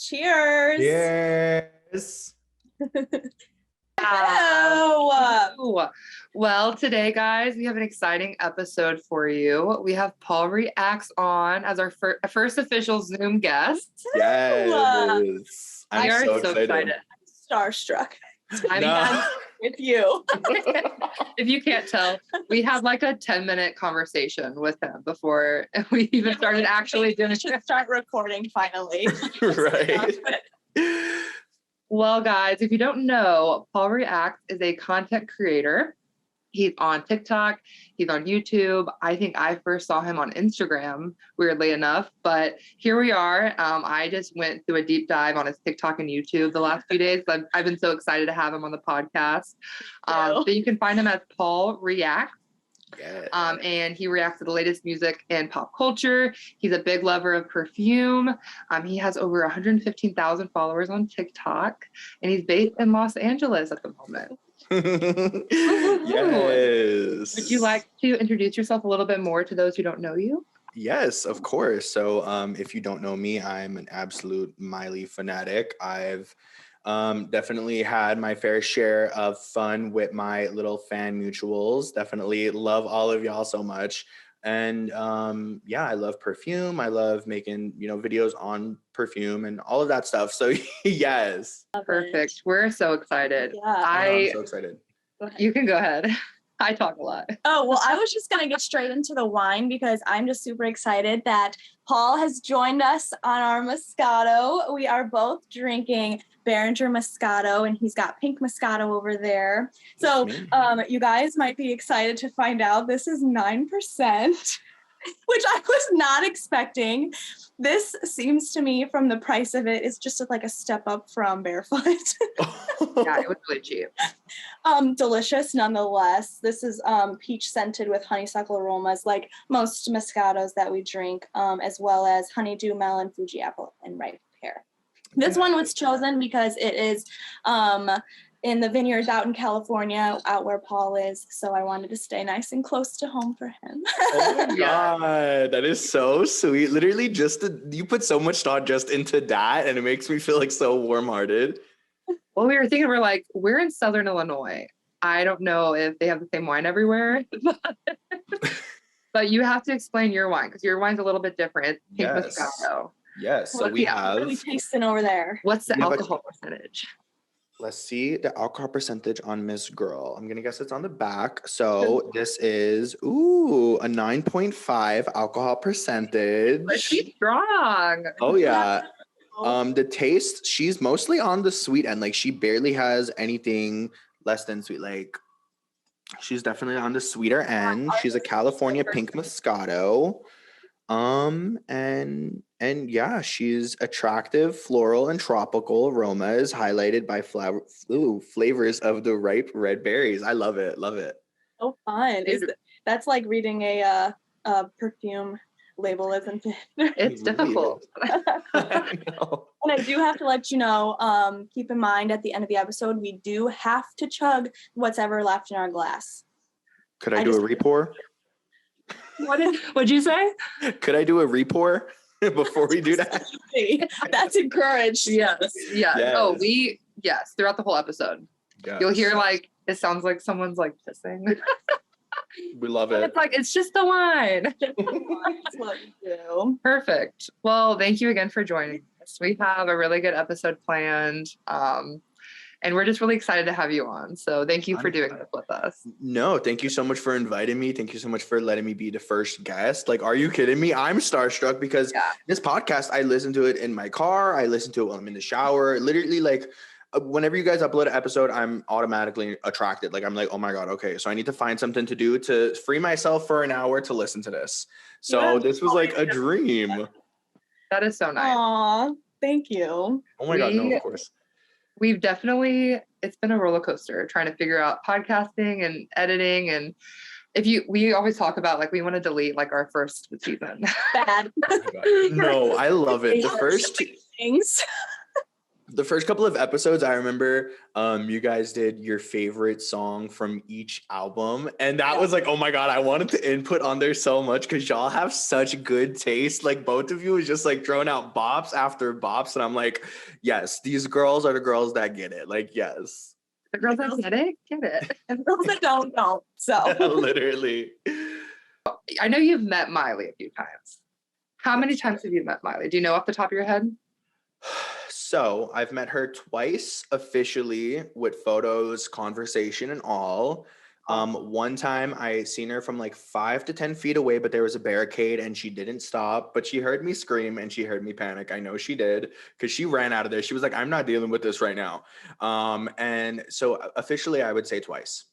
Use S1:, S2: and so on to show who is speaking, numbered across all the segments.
S1: Cheers.
S2: Yes.
S1: Hello.
S3: Well, today, guys, we have an exciting episode for you. We have Paul Reacts on as our first official Zoom guest.
S2: Yes.
S3: We are so excited.
S1: Starstruck.
S3: I'm
S1: with you.
S3: If you can't tell, we had like a 10-minute conversation with him before we even started actually doing it.
S1: Should start recording finally.
S2: Right.
S3: Well, guys, if you don't know, Paul Reacts is a content creator. He's on TikTok. He's on YouTube. I think I first saw him on Instagram, weirdly enough. But here we are. I just went through a deep dive on his TikTok and YouTube the last few days. I've been so excited to have him on the podcast. So you can find him as Paul Reacts.
S2: Yes.
S3: And he reacts to the latest music and pop culture. He's a big lover of perfume. He has over 115,000 followers on TikTok, and he's based in Los Angeles at the moment.
S2: Yes.
S3: Would you like to introduce yourself a little bit more to those who don't know you?
S2: Yes, of course. So if you don't know me, I'm an absolute Miley fanatic. I've definitely had my fair share of fun with my little fan mutuals. Definitely love all of y'all so much. And I love perfume. I love making, videos on perfume and all of that stuff. So yes.
S3: Perfect. We're so excited.
S1: Yeah.
S2: I'm so excited.
S3: You can go ahead. I talk a lot.
S1: Oh, well, I was just going to get straight into the wine because I'm just super excited that Paul has joined us on our Moscato. We are both drinking Behringer Moscato, and he's got pink Moscato over there. So you guys might be excited to find out this is 9%. Which I was not expecting. This seems to me, from the price of it, is just like a step up from Barefoot.
S3: Yeah, it was really cheap.
S1: Delicious nonetheless. This is peach scented with honeysuckle aromas, like most Moscatos that we drink, as well as honeydew, melon, Fuji apple, and ripe pear. This one was chosen because it is in the vineyards out in California, out where Paul is. So I wanted to stay nice and close to home for him.
S2: Oh my God, that is so sweet. Literally you put so much thought just into that, and it makes me feel like so warm-hearted.
S3: Well, we were thinking, we're in Southern Illinois. I don't know if they have the same wine everywhere, but you have to explain your wine because your wine's a little bit different. It's pink Moscato.
S2: Yes, so
S1: what are we tasting over there?
S3: What's the alcohol percentage?
S2: Let's see the alcohol percentage on Miss Girl. I'm going to guess it's on the back. So this is, a 9.5 alcohol percentage.
S3: But she's strong.
S2: Oh, yeah. The taste, she's mostly on the sweet end. Like, she barely has anything less than sweet. Like, she's definitely on the sweeter end. She's a California pink Moscato. And yeah, she's attractive, floral and tropical aromas highlighted by flavors of the ripe red berries. I love it. Love it.
S1: So fun. That's like reading a perfume label, isn't it?
S3: It's difficult.
S2: I know.
S1: And I do have to let you know, keep in mind at the end of the episode, we do have to chug what's ever left in our glass.
S2: Could I do a re-pour?
S3: What'd you say?
S2: Could I do a re-pour before we do that?
S1: That's encouraged.
S3: Yes. Oh, throughout the whole episode. Yes. You'll hear it sounds like someone's pissing.
S2: We love it.
S3: It's just the wine.
S1: That's what we do.
S3: Perfect. Well, thank you again for joining us. We have a really good episode planned. And we're just really excited to have you on. So thank you for doing this with us.
S2: No, thank you so much for inviting me. Thank you so much for letting me be the first guest. Are you kidding me? I'm starstruck because this podcast, I listen to it in my car. I listen to it when I'm in the shower. Literally, whenever you guys upload an episode, I'm automatically attracted. I'm like, oh my God, okay. So I need to find something to do to free myself for an hour to listen to this. So this was like a dream.
S3: That is so nice.
S1: Aw, thank you.
S2: Oh my God, no, of course.
S3: We've definitely, it's been a roller coaster trying to figure out podcasting and editing. And we always talk about we want to delete our first season.
S1: Bad.
S2: No, I love it. The first
S1: things.
S2: The first couple of episodes, I remember you guys did your favorite song from each album. And that was like, oh my God, I wanted to input on there so much because y'all have such good taste. Like both of you is just like throwing out bops after bops. And I'm like, yes, these girls are the girls that get it. Like, yes.
S3: The girls that get it, get it.
S1: And those that don't. So
S2: Literally.
S3: I know you've met Miley a few times. How many times have you met Miley? Do you know off the top of your head?
S2: So I've met her twice officially with photos, conversation, and all. One time I seen her from like 5 to 10 feet away, but there was a barricade and she didn't stop, but she heard me scream and she heard me panic. I know she did because she ran out of there. She was like, I'm not dealing with this right now. And so officially I would say twice.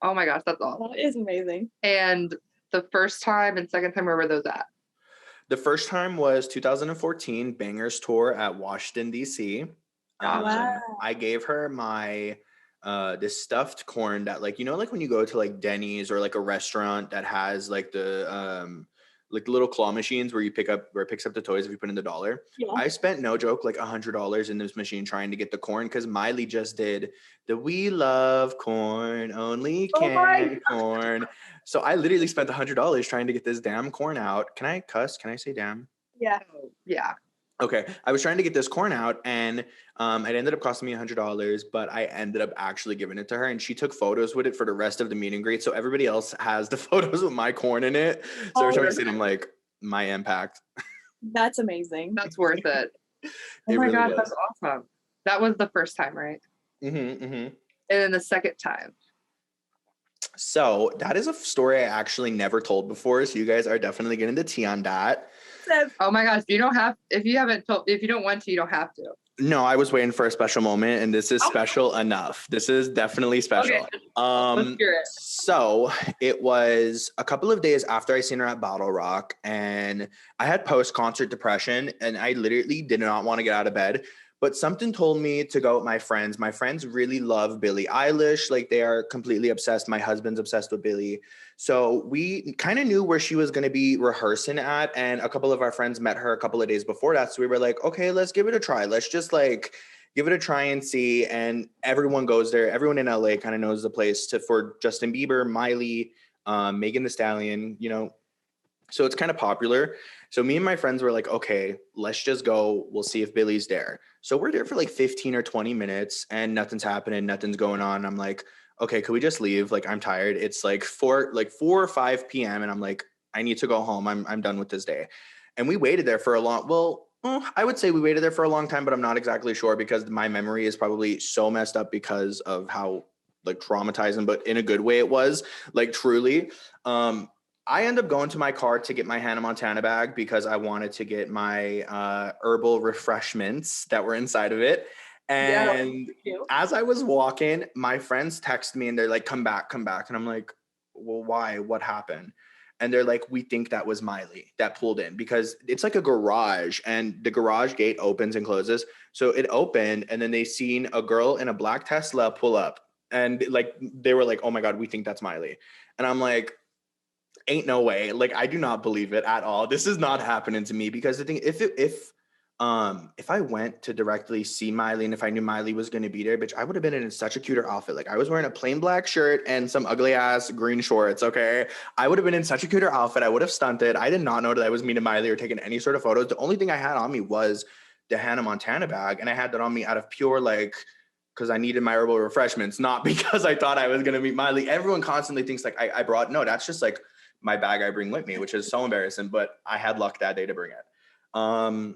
S3: Oh my gosh, that's awesome.
S1: that is amazing.
S3: And the first time and second time, where were those at?
S2: The first time was 2014 Bangers Tour at Washington, D.C.
S1: Wow.
S2: I gave her my this stuffed corn that like, you know, like when you go to like Denny's or like a restaurant that has like the little claw machines where it picks up the toys if you put in the dollar.
S1: Yeah.
S2: I spent, no joke, like $100 in this machine trying to get the corn because Miley just did the "We Love Corn, Only Can Corn." So I literally spent $100 trying to get this damn corn out. Can I cuss? Can I say damn?
S1: Yeah.
S3: Yeah.
S2: Okay, I was trying to get this corn out, and it ended up costing me $100, but I ended up actually giving it to her, and she took photos with it for the rest of the meet and greet. So everybody else has the photos with my corn in it. So every time I see it, I'm like, my impact.
S1: That's amazing.
S3: That's worth it. Oh
S2: It
S3: my
S2: really
S3: God,
S2: was.
S3: that's awesome. That was the first time, right?
S2: Mm-hmm, mm-hmm.
S3: And then the second time.
S2: So that is a story I actually never told before. So you guys are definitely getting the tea on that.
S3: Oh my gosh, you don't have, if you don't want to, you don't have to.
S2: No, I was waiting for a special moment, and this is special enough. This is definitely special.
S3: Okay. Let's hear it.
S2: So it was a couple of days after I seen her at Bottle Rock, and I had post-concert depression, and I literally did not want to get out of bed. But something told me to go with my friends. My friends really love Billie Eilish. Like they are completely obsessed. My husband's obsessed with Billie. So we kind of knew where she was going to be rehearsing at. And a couple of our friends met her a couple of days before that. So we were like, okay, let's give it a try. Let's just like give it a try and see. And everyone goes there. Everyone in LA kind of knows the place for Justin Bieber, Miley, Megan Thee Stallion, you know. So it's kind of popular. So me and my friends were like, okay, let's just go. We'll see if Billie's there. So we're there for like 15 or 20 minutes and nothing's happening. Nothing's going on. I'm like, okay, could we just leave? Like, I'm tired. It's like 4 or 5 p.m. And I'm like, I need to go home. I'm done with this day. And we waited there for I would say we waited there for a long time, but I'm not exactly sure because my memory is probably so messed up because of how like traumatizing, but in a good way it was, like truly. I ended up going to my car to get my Hannah Montana bag because I wanted to get my herbal refreshments that were inside of it. And as I was walking, my friends text me and they're like, come back. And I'm like, well, why? What happened? And they're like, we think that was Miley that pulled in because it's like a garage and the garage gate opens and closes. So it opened and then they seen a girl in a black Tesla pull up and like, they were like, oh my God, we think that's Miley. And I'm like, ain't no way. Like, I do not believe it at all. This is not happening to me because the thing, if I went to directly see Miley and if I knew Miley was going to be there, bitch, I would have been in such a cuter outfit. Like I was wearing a plain black shirt and some ugly ass green shorts. Okay. I would have been in such a cuter outfit. I would have stunted. I did not know that I was meeting Miley or taking any sort of photos. The only thing I had on me was the Hannah Montana bag. And I had that on me out of pure, like, because I needed my herbal refreshments, not because I thought I was going to meet Miley. Everyone constantly thinks like I brought, no, that's just like my bag I bring with me, which is so embarrassing, but I had luck that day to bring it.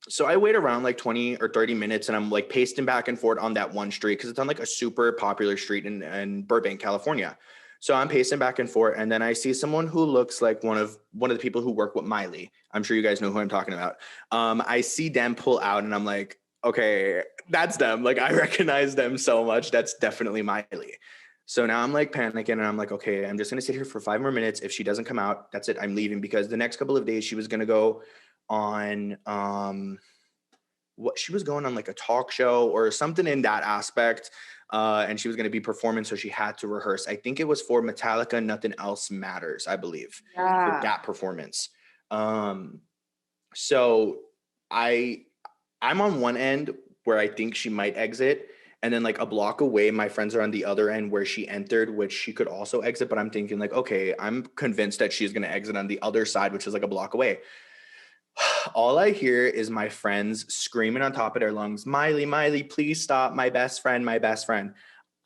S2: So I wait around like 20 or 30 minutes and I'm like pasting back and forth on that one street because it's on like a super popular street in Burbank, California. So I'm pacing back and forth and then I see someone who looks like one of the people who work with Miley. I'm sure you guys know who I'm talking about. I see them pull out and I'm like, okay, that's them. Like I recognize them so much. That's definitely Miley. So now I'm like panicking and I'm like, okay, I'm just going to sit here for 5 more minutes. If she doesn't come out, that's it. I'm leaving because the next couple of days she was going to go on, she was going on like a talk show or something in that aspect. And she was going to be performing. So she had to rehearse. I think it was for Metallica. Nothing Else Matters, I believe, for that performance. So I'm on one end where I think she might exit. And then like a block away, my friends are on the other end where she entered, which she could also exit. But I'm thinking like, okay, I'm convinced that she's going to exit on the other side, which is like a block away. All I hear is my friends screaming on top of their lungs, Miley, Miley, please stop. My best friend, my best friend.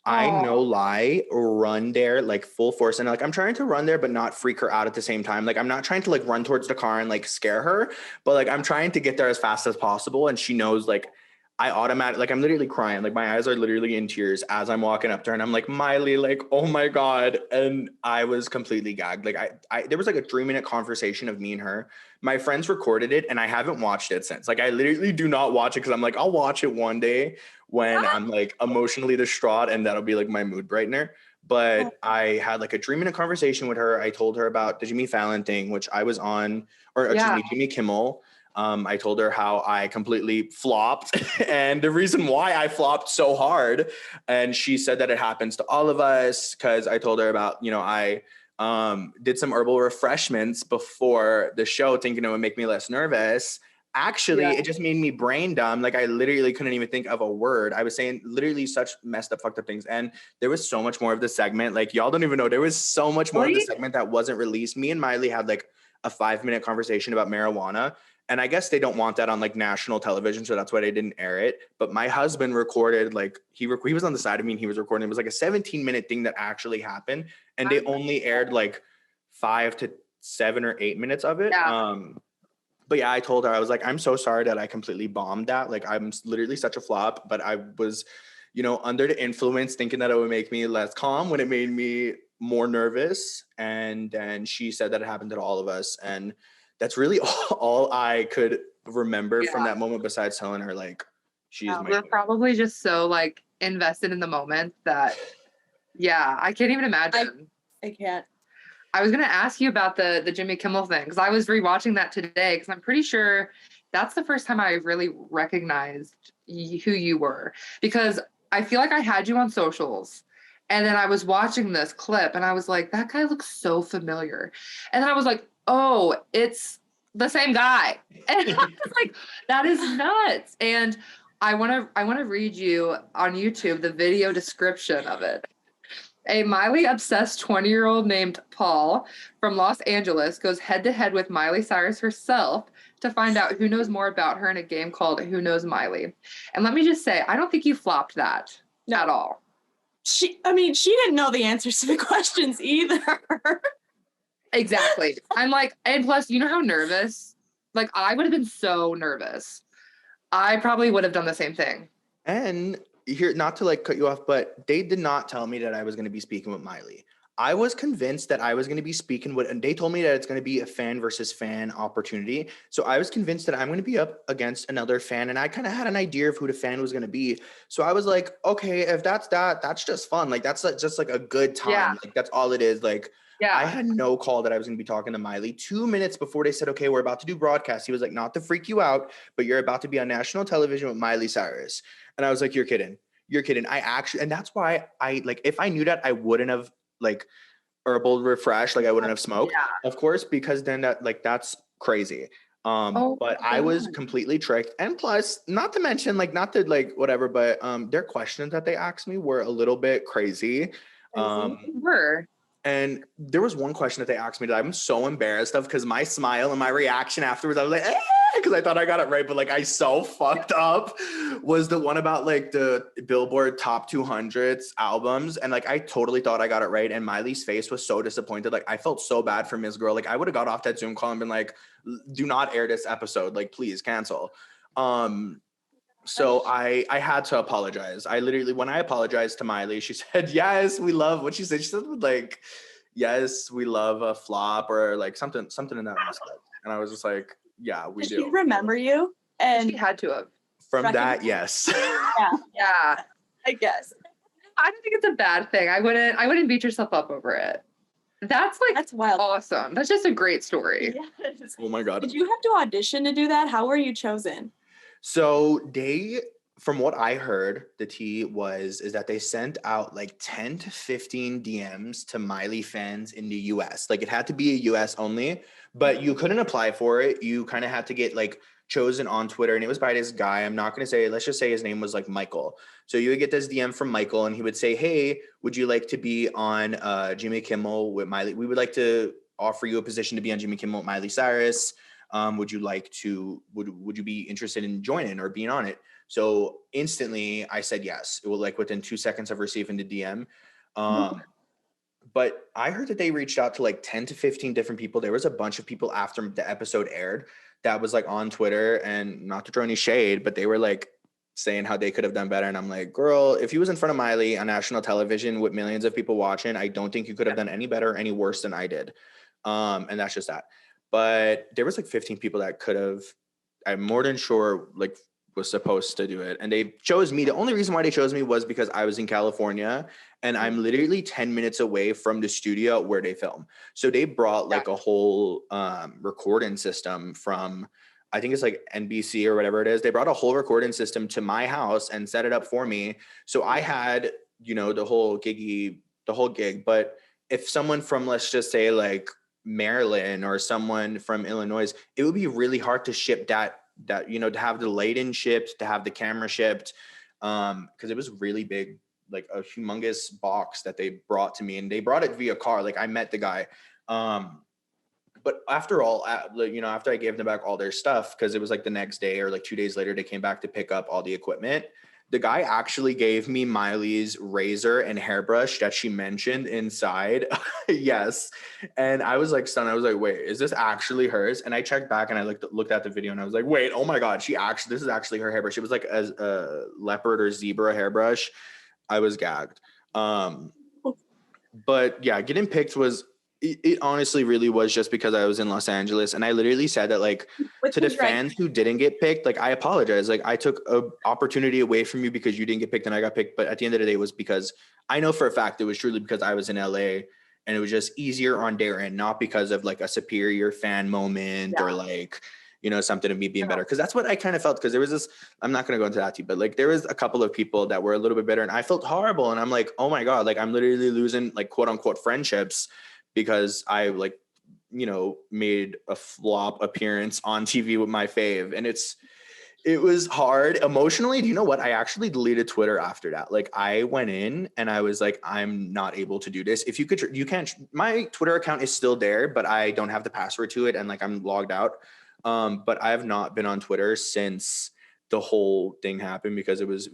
S2: I no lie, run there like full force. And like I'm trying to run there, but not freak her out at the same time. Like I'm not trying to like run towards the car and like scare her, but like I'm trying to get there as fast as possible. And she knows like I automatically like I'm literally crying. Like my eyes are literally in tears as I'm walking up to her and I'm like, Miley, like, oh my God. And I was completely gagged. Like I there was like a 3-minute conversation of me and her. My friends recorded it and I haven't watched it since. Like I literally do not watch it because I'm like, I'll watch it one day when I'm like emotionally distraught and that'll be like my mood brightener. But I had like a 3-minute conversation with her. I told her about the Jimmy Fallon thing, which I was on, or excuse me, Jimmy Kimmel. I told her how I completely flopped and the reason why I flopped so hard. And she said that it happens to all of us because I told her about, you know, I did some herbal refreshments before the show thinking it would make me less nervous. Actually, it just made me brain dumb. Like I literally couldn't even think of a word. I was saying literally such messed up, fucked up things. And there was so much more of the segment. Like y'all don't even know. There was so much more of the segment that wasn't released. Me and Miley had like a 5-minute conversation about marijuana. And I guess they don't want that on like national television. So that's why they didn't air it. But my husband recorded, like he was on the side of me and he was recording. It was like a 17-minute thing that actually happened. And they only aired like 5 to 7 or 8 minutes of it. But yeah, I told her, I was like, I'm so sorry that I completely bombed that. Like I'm literally such a flop, but I was, you know, under the influence thinking that it would make me less calm when it made me more nervous. And then she said that it happened to all of us. And that's really all I could remember from that moment besides telling her like she's my
S3: we're probably just so like invested in the moment that I can't even imagine.
S1: I can't.
S3: I was gonna ask you about the Jimmy Kimmel thing because I was rewatching that today because I'm pretty sure that's the first time I really recognized who you were, because I feel like I had you on socials and then I was watching this clip and I was like, that guy looks so familiar. And then I was like, oh, it's the same guy. And I was like, that is nuts. And I want to read you on YouTube the video description of it. A Miley obsessed 20-year-old named Paul from Los Angeles goes head to head with Miley Cyrus herself to find out who knows more about her in a game called Who Knows Miley. And let me just say, I don't think you flopped that at all.
S1: She didn't know the answers to the questions either.
S3: Exactly. I'm like, and plus, you know how nervous? Like, I would have been so nervous. I probably would have done the same thing.
S2: And here, not to like cut you off, but they did not tell me that I was going to be speaking with Miley. I was convinced that I was going to be speaking with, and they told me that it's going to be a fan versus fan opportunity. So I was convinced that I'm going to be up against another fan. And I kind of had an idea of who the fan was going to be. So I was like, okay, if that's that's just fun. Like, that's like, just like a good time.
S3: Yeah.
S2: Like, that's all it is. Like, I had no call that I was going to be talking to Miley. 2 minutes before they said, okay, we're about to do broadcast. He was like, not to freak you out, but you're about to be on national television with Miley Cyrus. And I was like, you're kidding. You're kidding. I actually, and that's why I like, if I knew that, I wouldn't have like herbal refresh. Like I wouldn't have smoked, of course, because then that's crazy. But I was completely tricked. And plus, not to mention, like, not to like whatever, but their questions that they asked me were a little bit crazy. And there was one question that they asked me that I'm so embarrassed of because my smile and my reaction afterwards, I was like, because I thought I got it right, but like I so fucked up, was the one about like the Billboard Top 200s albums. And like I totally thought I got it right. And Miley's face was so disappointed. Like I felt so bad for Ms. Girl. Like I would have got off that Zoom call and been like, do not air this episode. Like, please cancel. So I had to apologize. I literally, when I apologized to Miley, she said, yes, we love what she said. She said like, yes, we love a flop or like something in that respect. And I was just like, yeah, we do.
S1: Did she remember you? And
S3: she had to have.
S2: From that, yes.
S3: Yeah.
S1: I guess.
S3: I don't think it's a bad thing. I wouldn't beat yourself up over it. That's
S1: wild.
S3: Awesome. That's just a great story.
S1: Yes.
S2: Oh my God.
S1: Did you have to audition to do that? How were you chosen?
S2: So from what I heard, the tea is that they sent out like 10 to 15 DMs to Miley fans in the US. Like it had to be a US only, but you couldn't apply for it. You kind of had to get like chosen on Twitter, and it was by this guy. I'm not going to say, let's just say his name was like Michael. So you would get this DM from Michael, and he would say, hey, would you like to be on Jimmy Kimmel with Miley? We would like to offer you a position to be on Jimmy Kimmel with Miley Cyrus. Would you like to, would you be interested in joining or being on it? So instantly I said yes. It was like within 2 seconds of receiving the DM. But I heard that they reached out to like 10 to 15 different people. There was a bunch of people after the episode aired that was like on Twitter, and not to throw any shade, but they were like saying how they could have done better. And I'm like, girl, if you was in front of Miley on national television with millions of people watching, I don't think you could have done any better or any worse than I did. And that's just that. But there was like 15 people that could have, I'm more than sure, like was supposed to do it. And they chose me. The only reason why they chose me was because I was in California, and I'm literally 10 minutes away from the studio where they film. So they brought like a whole recording system from, I think it's like NBC or whatever it is. They brought a whole recording system to my house and set it up for me. So I had, you know, the whole gig. But if someone from, let's just say like Maryland or someone from Illinois, it would be really hard to ship that, you know, to have the light in shipped, to have the camera shipped, because it was really big, like a humongous box that they brought to me, and they brought it via car. Like I met the guy. But after all, you know, after I gave them back all their stuff, because it was like the next day or like 2 days later, they came back to pick up all the equipment. The guy actually gave me Miley's razor and hairbrush that she mentioned inside. Yes. And I was like stunned. I was like, wait, is this actually hers? And I checked back and I looked at the video, and I was like, wait, oh my God, this is actually her hairbrush. It was like a leopard or zebra hairbrush. I was gagged. But yeah, getting picked was, it honestly really was just because I was in Los Angeles, and I literally said that like to the fans who didn't get picked, like I apologize. Like I took a opportunity away from you because you didn't get picked and I got picked. But at the end of the day, it was because I know for a fact it was truly because I was in LA, and it was just easier on their end, not because of like a superior fan moment or like, you know, something of me being better. Cause that's what I kind of felt. Cause there was this, I'm not going to go into that too, but like there was a couple of people that were a little bit better, and I felt horrible. And I'm like, oh my God, like I'm literally losing like quote unquote friendships because I like, you know, made a flop appearance on TV with my fave. And it was hard emotionally. Do you know what? I actually deleted Twitter after that. Like I went in and I was like, I'm not able to do this. If you could, you can't, my Twitter account is still there, but I don't have the password to it. And like, I'm logged out. But I have not been on Twitter since the whole thing happened, because it was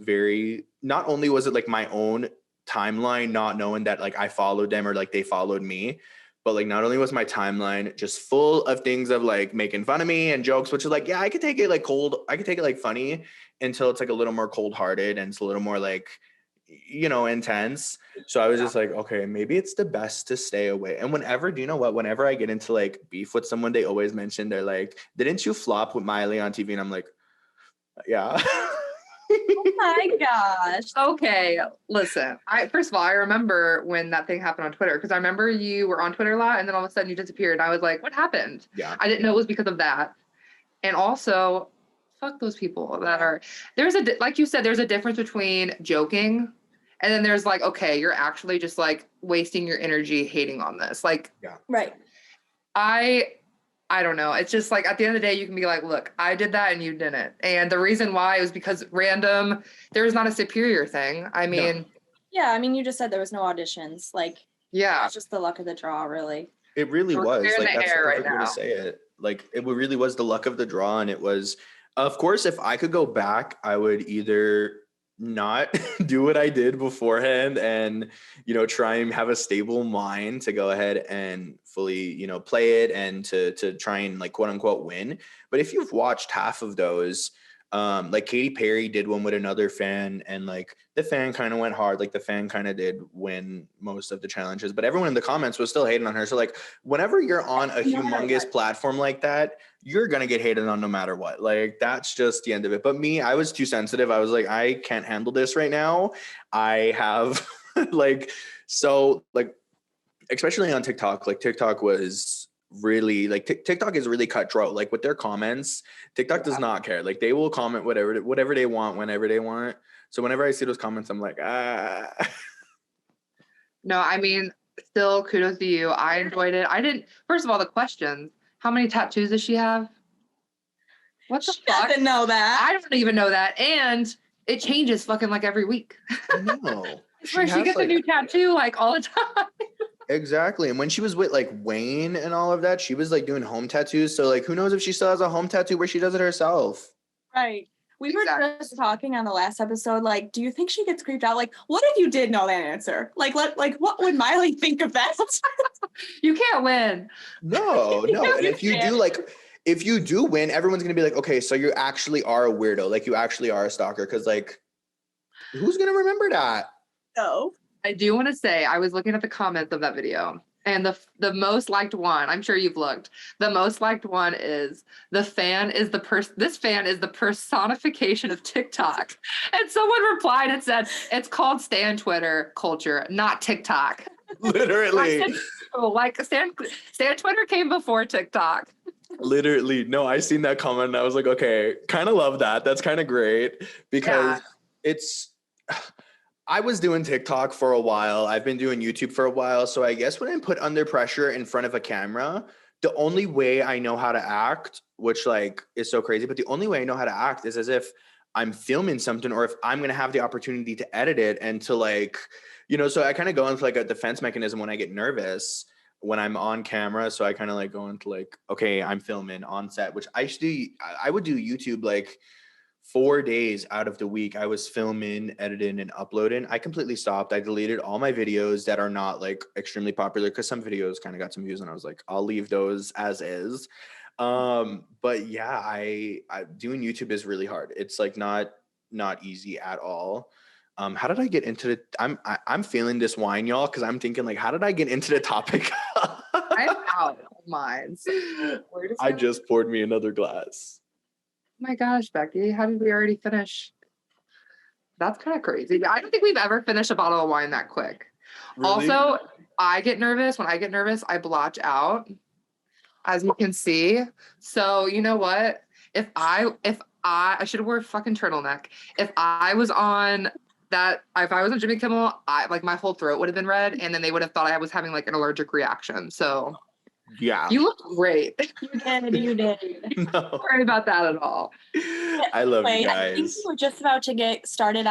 S2: not only was it like my own timeline, not knowing that like I followed them or like they followed me, but like not only was my timeline just full of things of like making fun of me and jokes, which is like, yeah, I could take it like cold, I could take it like funny until it's like a little more cold-hearted and it's a little more like, you know, intense. So I was just like, okay, maybe it's the best to stay away. And do you know what, whenever I get into like beef with someone, they always mention, they're like, didn't you flop with Miley on TV? And I'm like, yeah.
S1: Oh my gosh.
S3: Okay, listen. First of all, I remember when that thing happened on Twitter, because I remember you were on Twitter a lot, and then all of a sudden you disappeared. And I was like, what happened?
S2: Yeah.
S3: I didn't know it was because of that. And also, fuck those people that are, like you said, there's a difference between joking and then there's like, okay, you're actually just like wasting your energy hating on this. Like,
S2: yeah.
S1: Right.
S3: I don't know. It's just like at the end of the day, you can be like, look, I did that and you didn't. And the reason why was because there is not a superior thing. I mean,
S2: No.
S1: Yeah, I mean, you just said there was no auditions. Like,
S3: yeah,
S1: it's just the luck of the draw, really.
S2: It really
S3: We're
S2: was.
S3: clearing
S2: Like
S3: the
S2: that's the
S3: air right
S2: perfect way
S3: now.
S2: to say it. Like it really was the luck of the draw, and it was, of course, if I could go back, I would either not do what I did beforehand and, you know, try and have a stable mind to go ahead and fully, you know, play it and to try and like quote unquote win. But if you've watched half of those, like Katy Perry did one with another fan, and like the fan kind of went hard. Like the fan kind of did win most of the challenges, but everyone in the comments was still hating on her. So like whenever you're on a humongous platform like that, you're going to get hated on no matter what. Like that's just the end of it. But me, I was too sensitive. I was like, I can't handle this right now. I have like, so like, especially on TikTok, like TikTok was really like TikTok is really cutthroat. Like with their comments, TikTok does not care. Like they will comment whatever they want, whenever they want. So whenever I see those comments, I'm like,
S3: No, I mean, still kudos to you. I enjoyed it. First of all, the questions. How many tattoos does she have? What the
S1: She
S3: fuck?
S1: doesn't know that.
S3: I don't even know that. And it changes fucking like every week.
S2: I know.
S3: Where she gets a new tattoo like all the time.
S2: Exactly. And when she was with like Wayne and all of that, she was like doing home tattoos. So like, who knows if she still has a home tattoo where she does it herself?
S1: Right. We were
S3: Exactly.
S1: just talking on the last episode, like, do you think she gets creeped out? Like, what if you did know that answer? Like, what would Miley think of that?
S3: You can't win.
S2: No. And
S1: You
S2: if you
S1: can't.
S2: do like, if you do win, everyone's going to be like, okay, so you actually are a weirdo. Like you actually are a stalker. Cause like, who's going to remember that?
S1: No.
S3: I do want to say I was looking at the comments of that video. And the most liked one, I'm sure you've looked. The most liked one is this fan is the personification of TikTok. And someone replied and said, it's called Stan Twitter culture, not TikTok.
S2: Literally.
S3: Like Stan Twitter came before TikTok.
S2: Literally. No, I seen that comment and I was like, okay, kind of love that. That's kind of great because I was doing TikTok for a while. I've been doing YouTube for a while. So I guess when I'm put under pressure in front of a camera, the only way I know how to act, which like is so crazy, but the only way I know how to act is as if I'm filming something or if I'm going to have the opportunity to edit it and to like, so I kind of go into like a defense mechanism when I get nervous when I'm on camera. So I kind of like go into like, okay, I'm filming on set, which I would do YouTube like 4 days out of the week. I was filming, editing, and uploading. I completely stopped. I deleted all my videos that are not like extremely popular because some videos kind of got some views and I was like, I'll leave those as is. But yeah, I doing YouTube is really hard. It's like not easy at all. How did I get into the I'm feeling this wine, y'all, because I'm thinking like, how did I get into the topic?
S3: I'm out of mine. So
S2: I just poured me another glass.
S3: Oh my gosh, Becky, how did we already finish? That's kind of crazy. I don't think we've ever finished a bottle of wine that quick.
S2: Really?
S3: Also, I get nervous. When I get nervous, I blotch out, as you can see. So you know what? If I should have wore a fucking turtleneck. If I was on Jimmy Kimmel, my whole throat would have been red, and then they would have thought I was having like an allergic reaction. So
S2: yeah,
S3: you look great.
S1: You did.
S2: No.
S3: Don't worry about that at all.
S2: I love you
S1: I think
S2: guys.
S1: we're just about to get started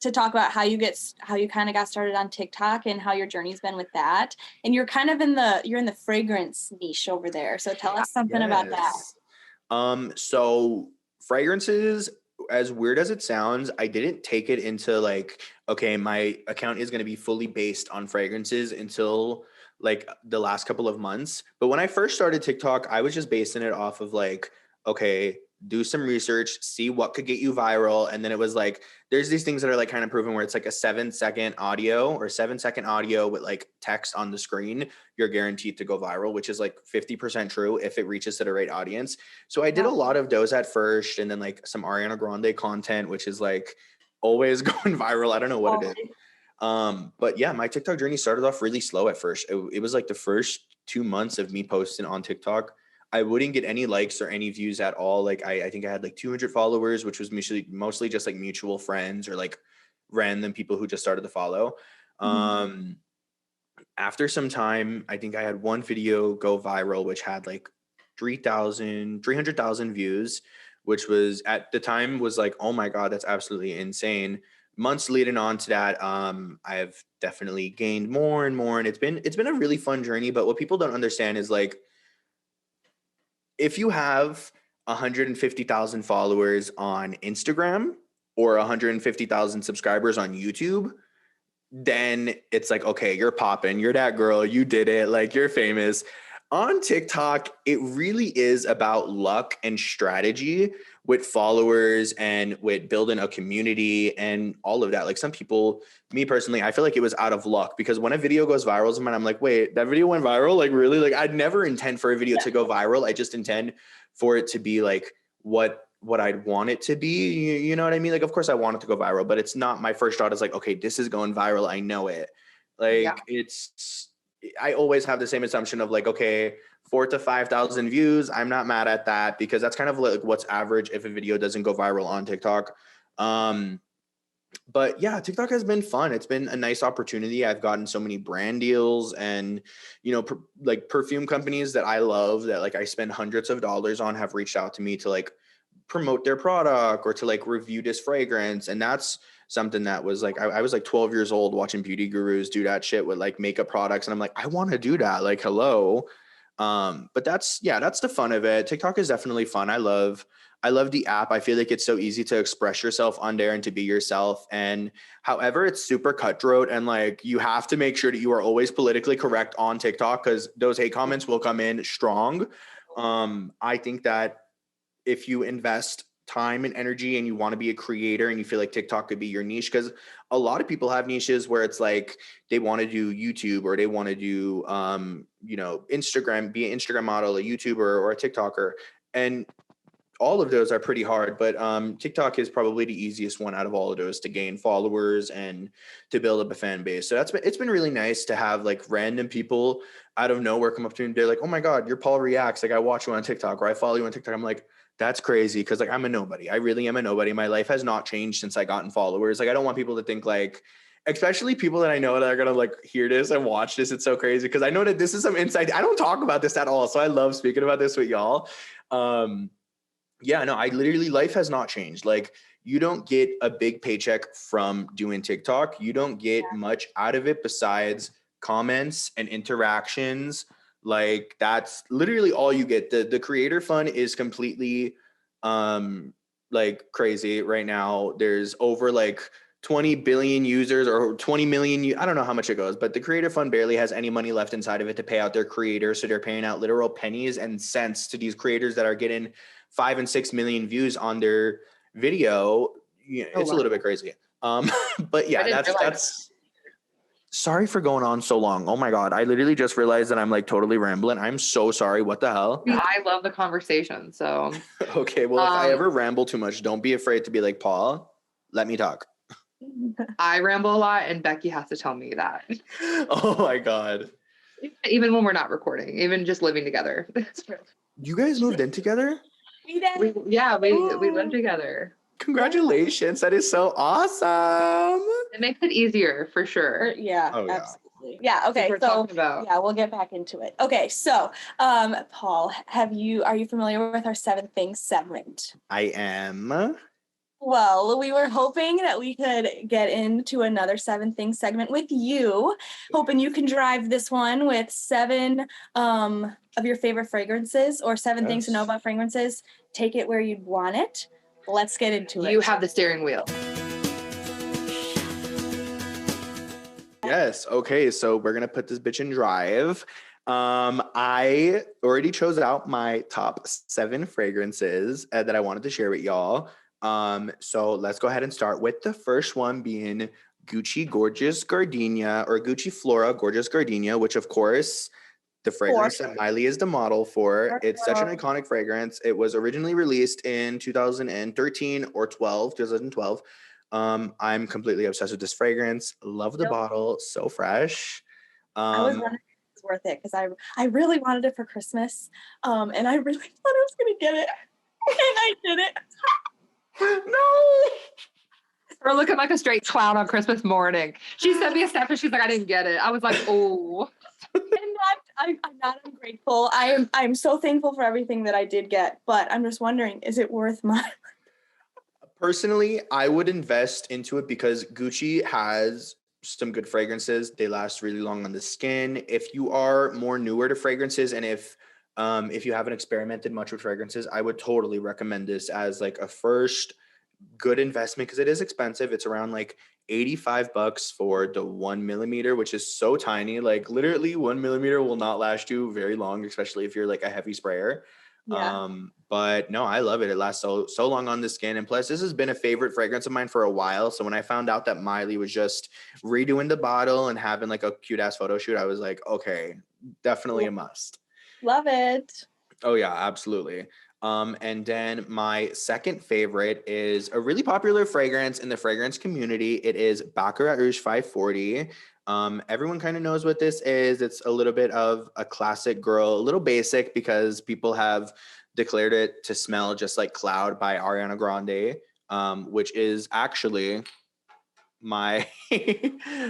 S1: to talk about how you kind of got started on TikTok and how your journey's been with that. And you're kind of you're in the fragrance niche over there. So tell us something about that.
S2: So fragrances, as weird as it sounds, I didn't take it into like, okay, my account is going to be fully based on fragrances until like the last couple of months. But when I first started TikTok, I was just basing it off of like, okay, do some research, see what could get you viral. And then it was like, there's these things that are like kind of proven where it's like a 7-second audio or 7-second audio with like text on the screen. You're guaranteed to go viral, which is like 50% true if it reaches to the right audience. So I did a lot of those at first, and then like some Ariana Grande content, which is like always going viral. I don't know what it is. But yeah, my TikTok journey started off really slow at first. It was like the first 2 months of me posting on TikTok. I wouldn't get any likes or any views at all. Like I think I had like 200 followers, which was mostly just like mutual friends or like random people who just started to follow. After some time, I think I had one video go viral, which had like 300,000 views, which was at the time was like, oh my God, that's absolutely insane. Months leading on to that, I've definitely gained more and more. And it's been a really fun journey. But what people don't understand is like, if you have 150,000 followers on Instagram or 150,000 subscribers on YouTube, then it's like, okay, you're popping, you're that girl, you did it, like you're famous. On TikTok, it really is about luck and strategy with followers and with building a community and all of that. Like some people, me personally, I feel like it was out of luck because when a video goes viral, sometimes I'm like, wait, that video went viral? Like really? Like I'd never intend for a video to go viral. I just intend for it to be like what I'd want it to be. You know what I mean? Like, of course I want it to go viral, but it's not my first thought is like, okay, this is going viral. I know it. Like I always have the same assumption of like, okay, 4,000 to 5,000 views. I'm not mad at that because that's kind of like what's average if a video doesn't go viral on TikTok. But yeah, TikTok has been fun. It's been a nice opportunity. I've gotten so many brand deals and, like perfume companies that I love that like I spend hundreds of dollars on have reached out to me to like promote their product or to like review this fragrance. And that's something that was like, I was like 12 years old watching beauty gurus do that shit with like makeup products. And I'm like, I want to do that. Like, hello. But that's the fun of it. TikTok is definitely fun. I love the app. I feel like it's so easy to express yourself on there and to be yourself. And however, it's super cutthroat and like you have to make sure that you are always politically correct on TikTok because those hate comments will come in strong. I think that if you invest time and energy and you want to be a creator and you feel like TikTok could be your niche, because a lot of people have niches where it's like they want to do YouTube or they want to do Instagram, be an Instagram model, a YouTuber or a TikToker. And all of those are pretty hard, but TikTok is probably the easiest one out of all of those to gain followers and to build up a fan base. So it's been really nice to have like random people out of nowhere come up to me and they're like, "Oh my God, you're Paul Reacts. Like I watch you on TikTok or I follow you on TikTok." I'm like, that's crazy because like I'm a nobody. I really am a nobody. My life has not changed since I gotten followers. Like I don't want people to think like, especially people that I know that are gonna like hear this and watch this. It's so crazy because I know that this is some insight. I don't talk about this at all, so I love speaking about this with y'all. Yeah, no, I literally, life has not changed. Like, you don't get a big paycheck from doing TikTok. You don't get much out of it besides comments and interactions. Like, that's literally all you get. The creator fund is completely like crazy right now. There's over like 20 billion users or 20 million. I don't know how much it goes, but the creator fund barely has any money left inside of it to pay out their creators. So they're paying out literal pennies and cents to these creators that are getting 5 and 6 million views on their video. It's a little bit crazy. But yeah, that's sorry for going on so long. Oh my God. I literally just realized that I'm like totally rambling. I'm so sorry. What the hell?
S3: I love the conversation. So
S2: okay. Well, if I ever ramble too much, don't be afraid to be like, Paul, let me talk.
S3: I ramble a lot and Becky has to tell me that.
S2: Oh my God.
S3: Even when we're not recording, even just living together.
S2: You guys moved in together?
S3: We live together.
S2: Congratulations. That is so awesome.
S3: It makes it easier for sure.
S1: Yeah,
S2: Oh, yeah.
S1: absolutely. Yeah, okay. So yeah, we'll get back into it. Okay, so Paul, are you familiar with our 7 Things segment?
S2: I am.
S1: Well, we were hoping that we could get into another 7 Things segment with you, hoping you can drive this one with 7 of your favorite fragrances or 7 things to know about fragrances. Take it where you'd want it. Let's get into it.
S3: You have the steering wheel.
S2: Yes. Okay. So we're going to put this bitch in drive. I already chose out my top 7 fragrances that I wanted to share with y'all. So let's go ahead and start with the first one being Gucci Gorgeous Gardenia or Gucci Flora Gorgeous Gardenia, which of course the fragrance that Miley is the model for. It's such an iconic fragrance. It was originally released in 2013 or 2012. I'm completely obsessed with this fragrance. Love the bottle. So fresh.
S1: I was wondering if it was worth it because I really wanted it for Christmas. And I really thought I was going to get it. And I did it.
S3: No. Or looking like a straight clown on Christmas morning. She sent me a snap and she's like, I didn't get it. I was like, oh.
S1: And I'm not ungrateful. I'm so thankful for everything that I did get, but I'm just wondering, is it worth my
S2: Personally, I would invest into it because Gucci has some good fragrances. They last really long on the skin. If you are more newer to fragrances and if you haven't experimented much with fragrances, I would totally recommend this as like a first good investment because it is expensive. It's around like $85 for the 1 millimeter, which is so tiny. Like literally 1 millimeter will not last you very long, especially if you're like a heavy sprayer.
S1: Yeah.
S2: But no, I love it. It lasts so long on the skin. And plus this has been a favorite fragrance of mine for a while. So when I found out that Miley was just redoing the bottle and having like a cute ass photo shoot, I was like, okay, definitely a must.
S1: Love it.
S2: Oh yeah, absolutely. And then my second favorite is a really popular fragrance in the fragrance community. It is Baccarat Rouge 540. Everyone kind of knows what this is. It's a little bit of a classic girl, a little basic because people have declared it to smell just like Cloud by Ariana Grande, which is actually my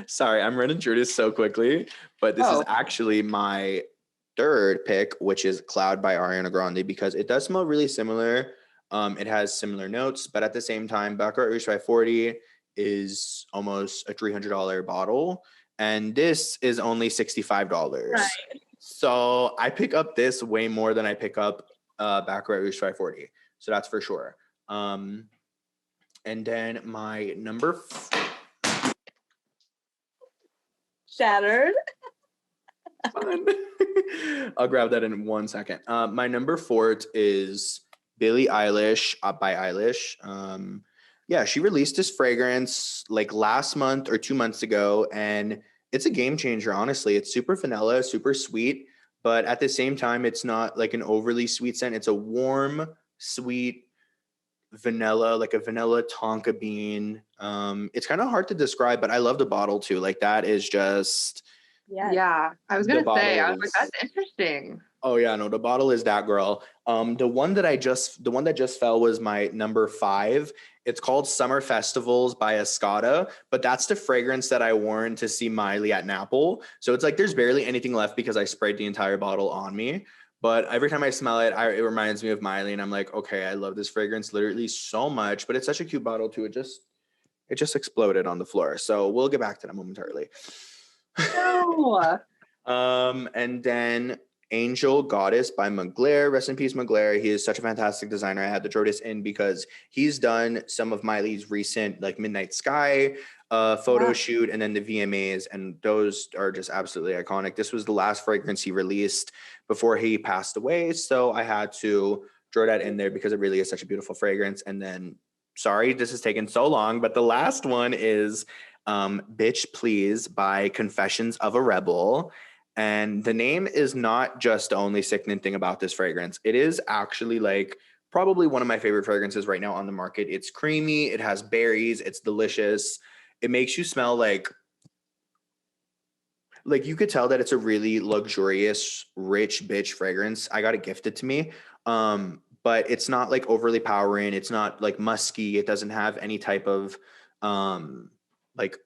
S2: sorry, I'm running through this so quickly, but this is
S3: Oh.
S2: actually my third pick, which is Cloud by Ariana Grande, because it does smell really similar. It has similar notes, but at the same time, Baccarat Rouge 540 is almost a $300 bottle, and this is only $65.
S1: Right.
S2: So I pick up this way more than I pick up Baccarat Rouge 540. So that's for sure. And then my number
S1: Shattered.
S2: fun. I'll grab that in 1 second. My number 4 is Billie Eilish by Eilish. Yeah, she released this fragrance like last month or 2 months ago, and it's a game changer. Honestly, it's super vanilla, super sweet, but at the same time, it's not like an overly sweet scent. It's a warm, sweet vanilla, like a vanilla tonka bean. It's kind of hard to describe, but I love the bottle too. Like that is just
S1: Yeah.
S3: Yeah. I was
S2: the
S3: gonna say,
S2: bottle
S3: I was like,
S2: is.
S3: that's interesting.
S2: Oh yeah, no, the bottle is that girl. The one that just fell was my number 5. It's called Summer Festivals by Escada, but that's the fragrance that I worn to see Miley at Naples. So it's like there's barely anything left because I sprayed the entire bottle on me. But every time I smell it, it reminds me of Miley, and I'm like, okay, I love this fragrance literally so much. But it's such a cute bottle too. It just exploded on the floor. So we'll get back to that momentarily.
S3: No.
S2: And then Angel Goddess by Mugler. Rest in peace, Mugler. He is such a fantastic designer. I had to throw this in because he's done some of Miley's recent like Midnight Sky photo shoot and then the VMAs, and those are just absolutely iconic. This was the last fragrance he released before he passed away, so I had to throw that in there because it really is such a beautiful fragrance. And then, sorry, this has taken so long, but the last one is Bitch Please by Confessions of a Rebel. And the name is not just the only sickening thing about this fragrance. It is actually like probably one of my favorite fragrances right now on the market. It's creamy, it has berries, it's delicious. It makes you smell like you could tell that it's a really luxurious, rich bitch fragrance. I got it gifted to me. But it's not like overly powering. It's not like musky. It doesn't have any type of like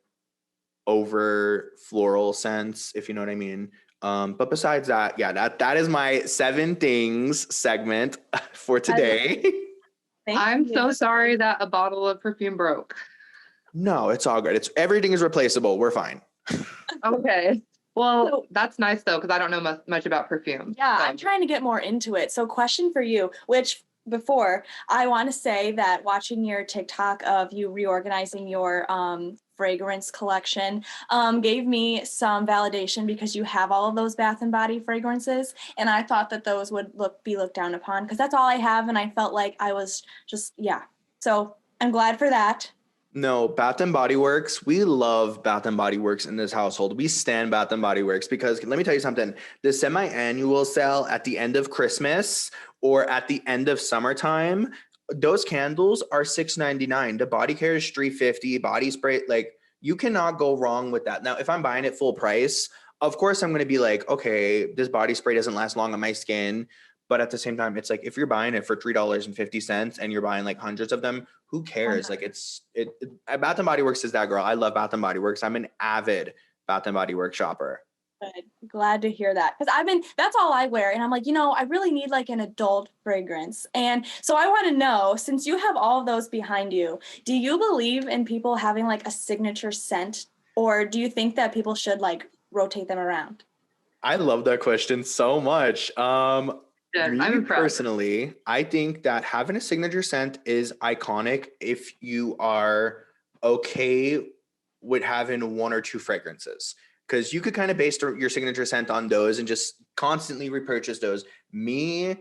S2: over floral scents, if you know what I mean. But besides that, yeah, that is my 7 things segment for today.
S3: I'm so sorry that a bottle of perfume broke.
S2: No, it's all good. Everything is replaceable. We're fine.
S3: Okay. Well, that's nice though, because I don't know much about perfume.
S1: Yeah,
S3: so.
S1: I'm trying to get more into it. So question for you, which before I want to say that watching your TikTok of you reorganizing your fragrance collection gave me some validation because you have all of those Bath and Body fragrances, and I thought that those would be looked down upon because that's all I have, and I felt like I was just So I'm glad for that.
S2: No, Bath and Body Works. We love Bath and Body Works in this household. We stand Bath and Body Works because let me tell you something. The semi-annual sale at the end of Christmas or at the end of summertime, those candles are $6.99. The body care is $3.50. Body spray, like you cannot go wrong with that. Now, if I'm buying it full price, of course I'm going to be like, okay, this body spray doesn't last long on my skin. But at the same time, it's like if you're buying it for $3.50 and you're buying like hundreds of them, who cares? Like Bath and Body Works is that girl. I love Bath and Body Works. I'm an avid Bath and Body Works shopper.
S1: Good. Glad to hear that. Because that's all I wear. And I'm like, I really need like an adult fragrance. And so I want to know, since you have all of those behind you, do you believe in people having like a signature scent? Or do you think that people should like rotate them around?
S2: I love that question so much. Me personally, I think that having a signature scent is iconic if you are okay with having 1 or 2 fragrances, because you could kind of base your signature scent on those and just constantly repurchase those. Me,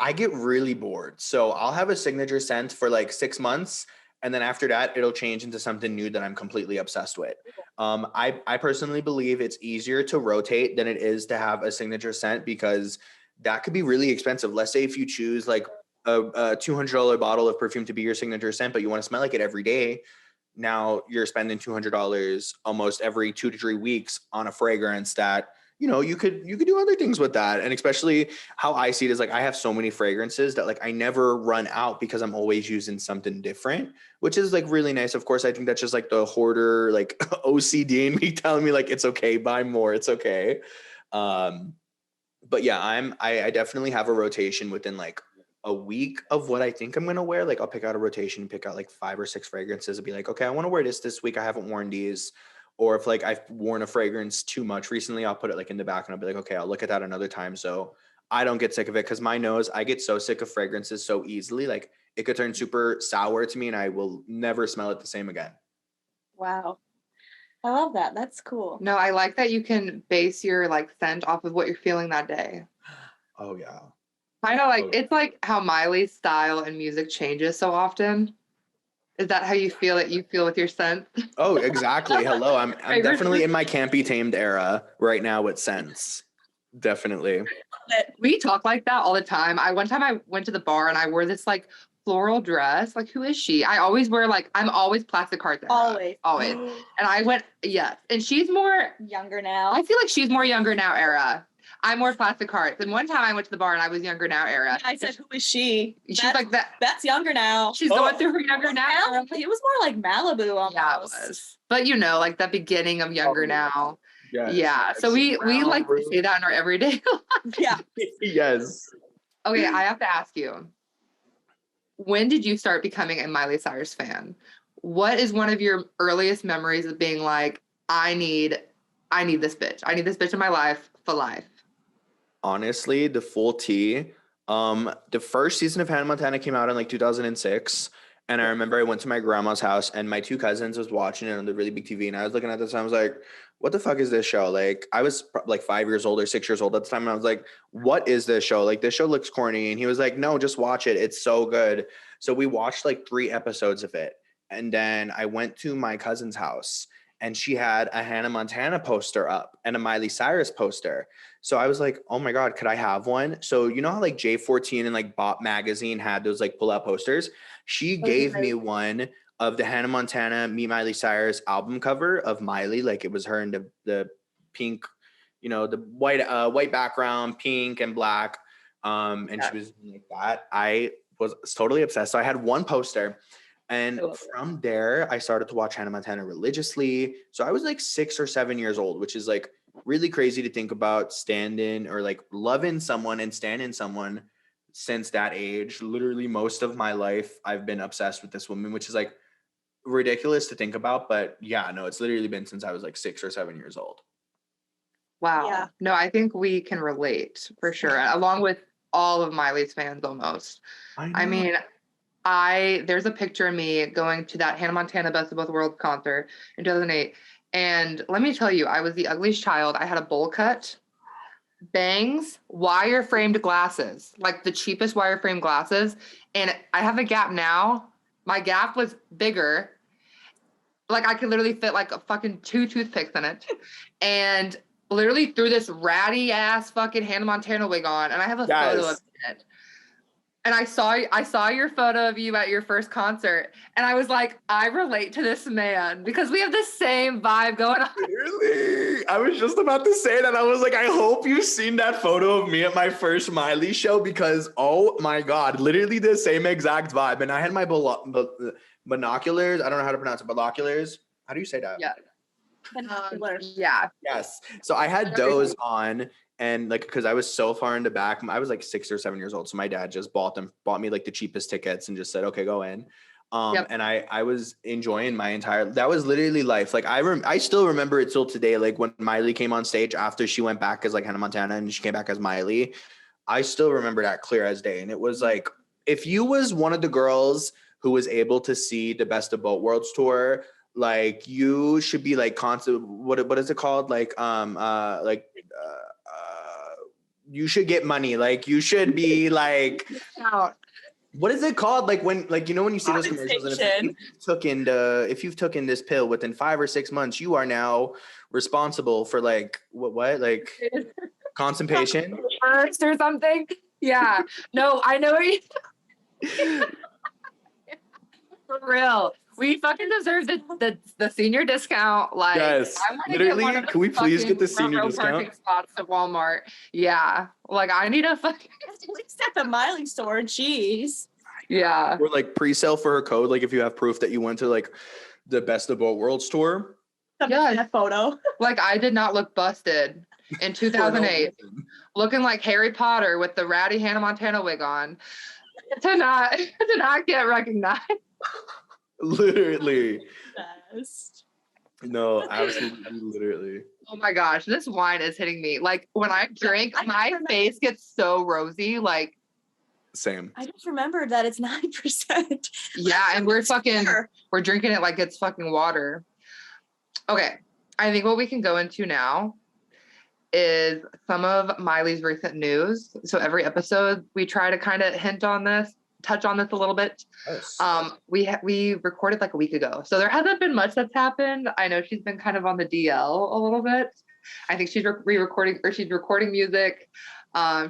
S2: I get really bored. So I'll have a signature scent for like 6 months, and then after that, it'll change into something new that I'm completely obsessed with. I personally believe it's easier to rotate than it is to have a signature scent because that could be really expensive. Let's say if you choose like a $200 bottle of perfume to be your signature scent, but you want to smell like it every day. Now you're spending $200 almost every 2 to 3 weeks on a fragrance that you could do other things with that. And especially how I see it is like I have so many fragrances that like I never run out because I'm always using something different, which is like really nice. Of course, I think that's just like the hoarder, like OCD in me telling me like it's okay, buy more, it's okay. But yeah, I definitely have a rotation within like a week of what I think I'm gonna wear. Like I'll pick out a rotation, pick out like 5 or 6 fragrances and be like, okay, I want to wear this week. I haven't worn these. Or if like I've worn a fragrance too much recently, I'll put it like in the back and I'll be like, okay, I'll look at that another time. So I don't get sick of it, because my nose, I get so sick of fragrances so easily. Like it could turn super sour to me and I will never smell it the same again.
S1: Wow. I love that. That's cool.
S3: No, I like that you can base your like scent off of what you're feeling that day.
S2: Oh yeah.
S3: Kind of like, it's like how Miley's style and music changes so often. Is that how you feel with your scent?
S2: Oh, exactly. Hello. I'm definitely in my can't be tamed era right now with scents. Definitely.
S3: We talk like that all the time. One time I went to the bar and I wore this like floral dress. Like, who is she? I'm always plastic hearts.
S1: Always.
S3: And I went, yes. And she's more
S1: younger now.
S3: I feel like she's more younger now era. I'm more plastic hearts. And one time I went to the bar and I was younger now era.
S1: I said, who is she?
S3: She's like that.
S1: That's younger now.
S3: She's going through her younger now.
S1: It was more like Malibu almost.
S3: Yeah, it was. But like the beginning of younger now.
S2: Yes.
S3: Yeah. So we like to say that in our everyday life.
S1: Yeah.
S2: Yes.
S3: Okay, I have to ask you. When did you start becoming a Miley Cyrus fan? What is one of your earliest memories of being like, I need this bitch. I need this bitch in my life for life?
S2: Honestly, the full tea. The first season of Hannah Montana came out in like 2006. And I remember I went to my grandma's house and my 2 cousins was watching it on the really big TV. And I was looking at this and I was like, what the fuck is this show? Like I was like 5 years old or 6 years old at the time. And I was like, what is this show? Like this show looks corny. And he was like, no, just watch it. It's so good. So we watched like 3 episodes of it. And then I went to my cousin's house and she had a Hannah Montana poster up and a Miley Cyrus poster. So I was like, oh my God, could I have one? So you know how like J14 and like Bop magazine had those like pull out posters? She gave me one of the Hannah Montana Meet Miley Cyrus album cover of Miley. Like it was her in the pink, the white background, pink and black. And she was like that. I was totally obsessed. So I had one poster. And from there, I started to watch Hannah Montana religiously. So I was like 6 or 7 years old, which is like really crazy to think about, standing or like loving someone and standing someone since that age. Literally most of my life, I've been obsessed with this woman, which is like ridiculous to think about. But yeah, no, it's literally been since I was like 6 or 7 years old.
S3: Wow.
S1: Yeah.
S3: No, I think we can relate for sure, along with all of Miley's fans almost. I mean, there's a picture of me going to that Hannah Montana Best of Both Worlds concert in 2008. And let me tell you, I was the ugliest child. I had a bowl cut, bangs, wire framed glasses, like the cheapest wire frame glasses. And I have a gap now. My gap was bigger. Like I could literally fit like a fucking 2 toothpicks in it. And literally threw this ratty ass fucking Hannah Montana wig on. And I have a photo of it. And I saw your photo of you at your first concert, and I was like, I relate to this man because we have the same vibe going on.
S2: Really? I was just about to say that. I was like, I hope you've seen that photo of me at my first Miley show because, oh my God, literally the same exact vibe. And I had my binoculars. I don't know how to pronounce it. Binoculars. How do you say that?
S3: Yeah.
S1: Yeah.
S2: Yes. So I had those on. And like, cause I was so far in the back, I was like 6 or 7 years old. So my dad just bought me like the cheapest tickets and just said, okay, go in. And I was enjoying that was literally life. Like I still remember it till today. Like when Miley came on stage after she went back as like Hannah Montana and she came back as Miley, I still remember that clear as day. And it was like, if you was one of the girls who was able to see the Best of Both Worlds tour, like you should be like constant. What is it called? You should get money. Like you should be like, what is it called? Like when, like, when you see those commercials, and if you've taken this pill within 5 or 6 months, you are now responsible for like, what, like constipation
S3: or something. Yeah. No, I know what you for real. We fucking deserve the senior discount. Like,
S2: Yes,
S3: I want to get
S2: literally.
S3: one of
S2: Can we
S3: those
S2: please
S3: fucking
S2: get the senior
S3: front row
S2: discount?
S3: parking spots at Walmart. Yeah, like I need a fucking
S1: At least at the Miley store, jeez.
S3: yeah.
S2: Or like pre-sale for her code. Like if you have proof that you went to like the Best of Both Worlds tour.
S3: Yes.
S1: That photo.
S3: Like I did not look busted in 2008, looking like Harry Potter with the ratty Hannah Montana wig on. To not get recognized.
S2: Literally.
S1: Best.
S2: No, absolutely, literally.
S3: Oh my gosh, this wine is hitting me. Like when I drink, my face gets so rosy. Like,
S2: Same.
S1: I just remembered that it's 9%.
S3: yeah, and we're drinking it like it's fucking water. Okay, I think what we can go into now is some of Miley's recent news. So every episode we try to kind of touch on this a little bit.
S2: Yes.
S3: We recorded like a week ago, so there hasn't been much that's happened. I know she's been kind of on the DL a little bit. I think she's re-recording or she's recording music.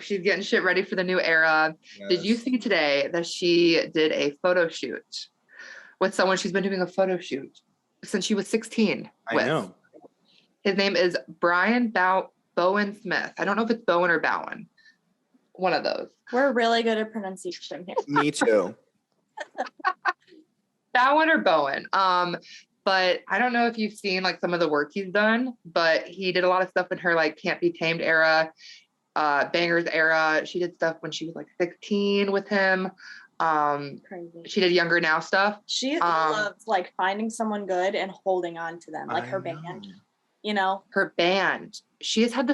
S3: She's getting shit ready for the new era.
S2: Yes.
S3: Did you see today that she did a photo shoot with someone she's been doing a photo shoot since she was 16 with?
S2: I know.
S3: His name is Brian Bowen Smith. I don't know if it's Bowen or Bowen. One of those.
S1: We're really good at pronunciation here.
S2: Me too.
S3: Bowen or Bowen. But I don't know if you've seen like some of the work he's done, but he did a lot of stuff in her like Can't Be Tamed era, Bangers era. She did stuff when she was like 16 with him.
S1: Crazy.
S3: She did Younger Now stuff.
S1: She loves like finding someone good and holding on to them, like her band. You know,
S3: her band. She has had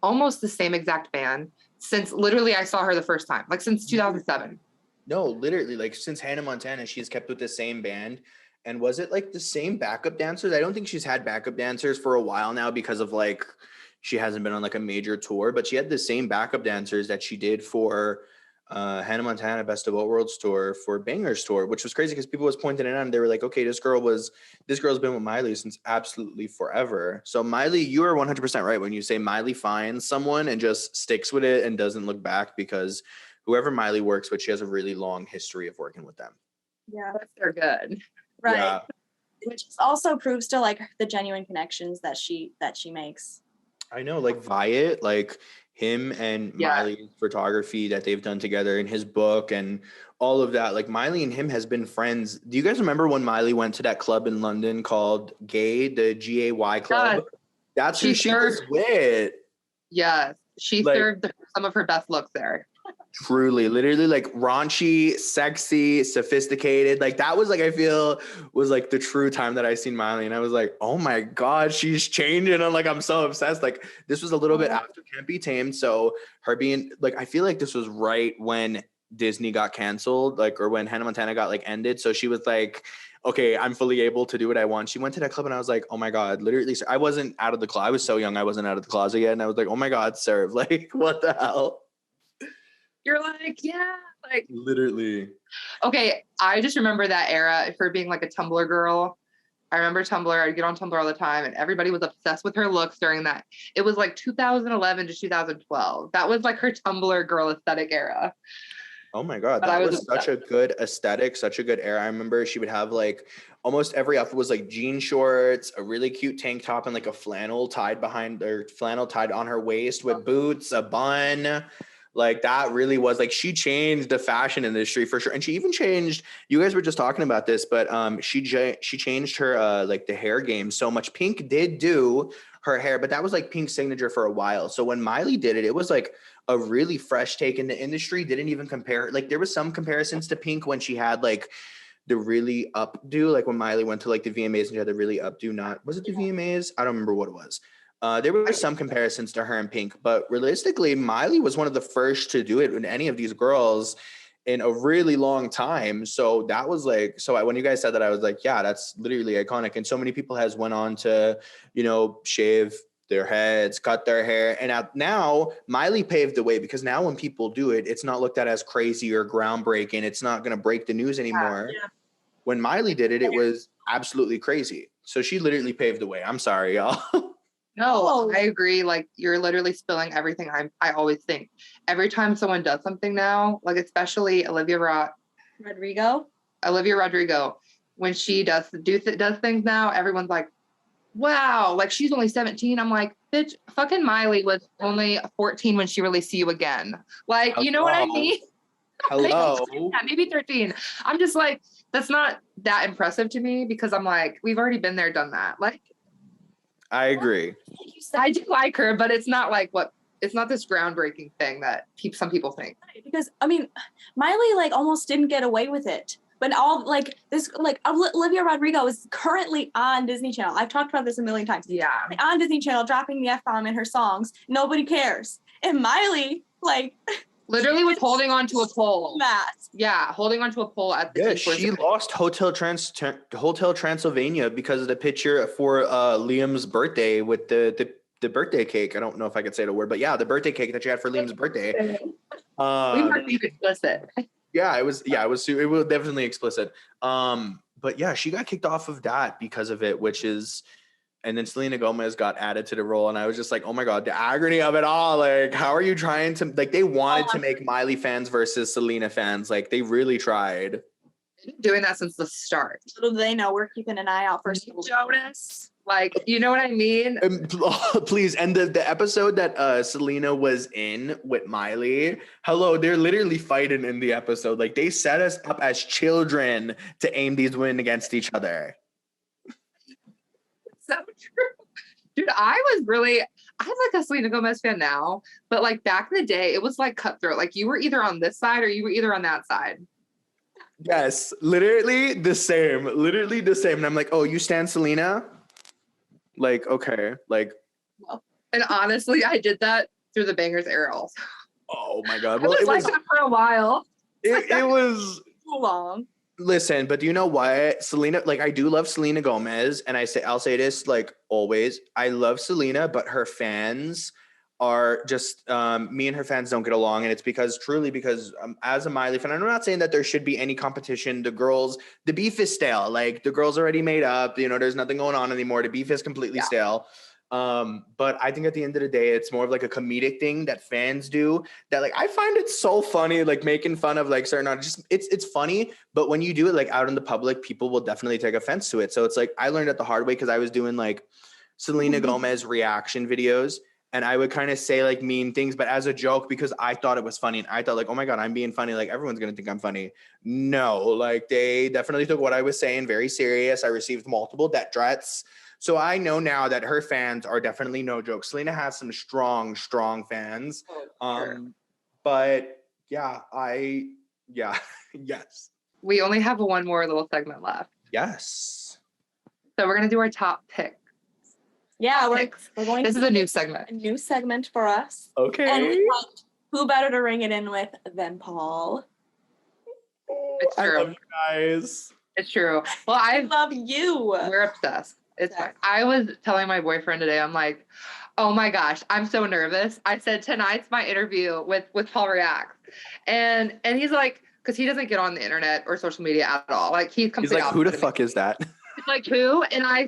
S3: almost the same exact band since literally I saw her the first time, like since 2007.
S2: No, literally, like since Hannah Montana, she's kept with the same band. And was it like the same backup dancers? I don't think she's had backup dancers for a while now because of like she hasn't been on like a major tour, but she had the same backup dancers that she did for Hannah Montana Best of Both Worlds tour, for Bangers tour, which was crazy because people was pointing it out and they were like, okay, this girl's been with Miley since absolutely forever. So Miley, you are 100% right when you say Miley finds someone and just sticks with it and doesn't look back, because whoever Miley works with, she has a really long history of working with them.
S1: Yeah,
S3: they're good.
S1: Right.
S2: Yeah.
S1: Which also proves to like the genuine connections that she makes.
S2: I know, like Viet, like him and Miley's photography that they've done together in his book and all of that. Like Miley and him has been friends. Do you guys remember when Miley went to that club in London called Gay, the GAY club? That's who she was with.
S3: Yes. She served some of her best looks there.
S2: Truly, literally, like raunchy, sexy, sophisticated. Like that was like, I feel was like the true time that I seen Miley, and I was like, oh my god, she's changing. And like I'm so obsessed. Like this was a little bit after Can't Be Tamed, so her being like, I feel like this was right when Disney got canceled, like, or when Hannah Montana got like ended. So she was like, okay, I'm fully able to do what I want. She went to that club and I was like, oh my God, literally, I wasn't out of the closet. I was so young, I wasn't out of the closet yet. And I was like, oh my God, serve. Like, what the hell?
S3: You're like, yeah, like
S2: literally.
S3: Okay, I just remember that era for being like a Tumblr girl. I remember Tumblr. I'd get on Tumblr all the time, and everybody was obsessed with her looks during that. It was like 2011 to 2012. That was like her Tumblr girl aesthetic era.
S2: Oh my God, that was such a good aesthetic, such a good era. I remember she would have like almost every outfit was like jean shorts, a really cute tank top, and like a flannel tied on her waist with boots, a bun. Like that really was like, she changed the fashion industry for sure. And she even changed, you guys were just talking about this, but she changed her like the hair game so much. Pink did do her hair, but that was like Pink's signature for a while. So when Miley did it, it was like a really fresh take in the industry. Didn't even compare, like there was some comparisons to Pink when she had like the really updo, like when Miley went to like the VMAs and she had the really updo, was it the VMAs? I don't remember what it was. There were some comparisons to her and Pink, but realistically, Miley was one of the first to do it with any of these girls in a really long time. So that was like, when you guys said that, I was like, yeah, that's literally iconic. And so many people has went on to, shave their heads, cut their hair. And now Miley paved the way, because now when people do it, it's not looked at as crazy or groundbreaking. It's not going to break the news anymore. Yeah. When Miley did it, it was absolutely crazy. So she literally paved the way. I'm sorry, y'all.
S3: No, I agree. Like you're literally spilling everything I always think. Every time someone does something now, like especially Olivia Rodrigo, when she does things now, everyone's like, wow, like she's only 17. I'm like, bitch, fucking Miley was only 14 when she released See You Again. Like, you know what I mean?
S2: Hello.
S3: Maybe 13. I'm just like, that's not that impressive to me because I'm like, we've already been there, done that. Like,
S2: I agree.
S3: I do like her, but it's not like it's not this groundbreaking thing that some people think.
S1: Because I mean, Miley like almost didn't get away with it. But all like this, like Olivia Rodrigo is currently on Disney Channel. I've talked about this a million times.
S3: Yeah.
S1: On Disney Channel, dropping the F-bomb in her songs. Nobody cares. And Miley, like,
S3: literally was holding on to a pole.
S1: Yeah,
S3: holding on to a pole at the
S2: Yeah, she lost Hotel Transylvania because of the picture for Liam's birthday with the birthday cake. I don't know if I could say the word, but yeah, the birthday cake that she had for Liam's birthday.
S3: We were explicit.
S2: Yeah, it was definitely explicit. But yeah, she got kicked off of that because of it, and then Selena Gomez got added to the role, and I was just like, oh my God, the agony of it all. Like, how are you trying to, like, they wanted to make Miley fans versus Selena fans. Like, they really tried.
S3: Doing that since the start.
S1: Little do they know we're keeping an eye out for
S3: Jonas. Like, you know what I mean?
S2: Please. And the episode that Selena was in with Miley, hello, they're literally fighting in the episode. Like, they set us up as children to aim these women against each other.
S3: So true. Dude, I'm like a Selena Gomez fan now, but like back in the day, it was like cutthroat. Like you were either on this side or you were either on that side.
S2: Yes, literally the same. And I'm like, oh, you stand Selena? Like, okay. Like,
S3: and honestly, I did that through the Bangers era also.
S2: Oh my God.
S3: Well, it was like that for a while.
S2: It was
S1: too long.
S2: Listen, but do you know what? Selena, like, I do love Selena Gomez, and I'll say this like always. I love Selena, but her fans are just me and her fans don't get along, and it's because as a Miley fan, I'm not saying that there should be any competition. The beef is stale. Like, the girls already made up. You know, there's nothing going on anymore. The beef is completely stale. But I think at the end of the day, it's more of like a comedic thing that fans do that, like, I find it so funny, like making fun of like certain artists. It's funny, but when you do it like out in the public, people will definitely take offense to it. So it's like, I learned it the hard way because I was doing like Selena Gomez reaction videos, and I would kind of say like mean things, but as a joke, because I thought it was funny. And I thought like, oh my God, I'm being funny. Like, everyone's going to think I'm funny. No, like, they definitely took what I was saying very serious. I received multiple death threats. So I know now that her fans are definitely no joke. Selena has some strong fans.
S3: Sure.
S2: But yeah, yes.
S3: We only have one more little segment left.
S2: Yes.
S3: So we're going to do our top pick.
S1: Yeah, we're going
S3: This is a new segment.
S1: A new segment for us.
S2: Okay.
S1: And we thought, who better to ring it in with than Paul?
S3: It's true.
S2: I love you guys.
S3: It's true. Well, I
S1: love you.
S3: We're obsessed. It's fine. I was telling my boyfriend today, I'm like, oh my gosh, I'm so nervous. I said, tonight's my interview with Paul Reacts. And he's like, because he doesn't get on the internet or social media at all. Like, he's
S2: like, who the fuck is that?
S3: He's like, who? And I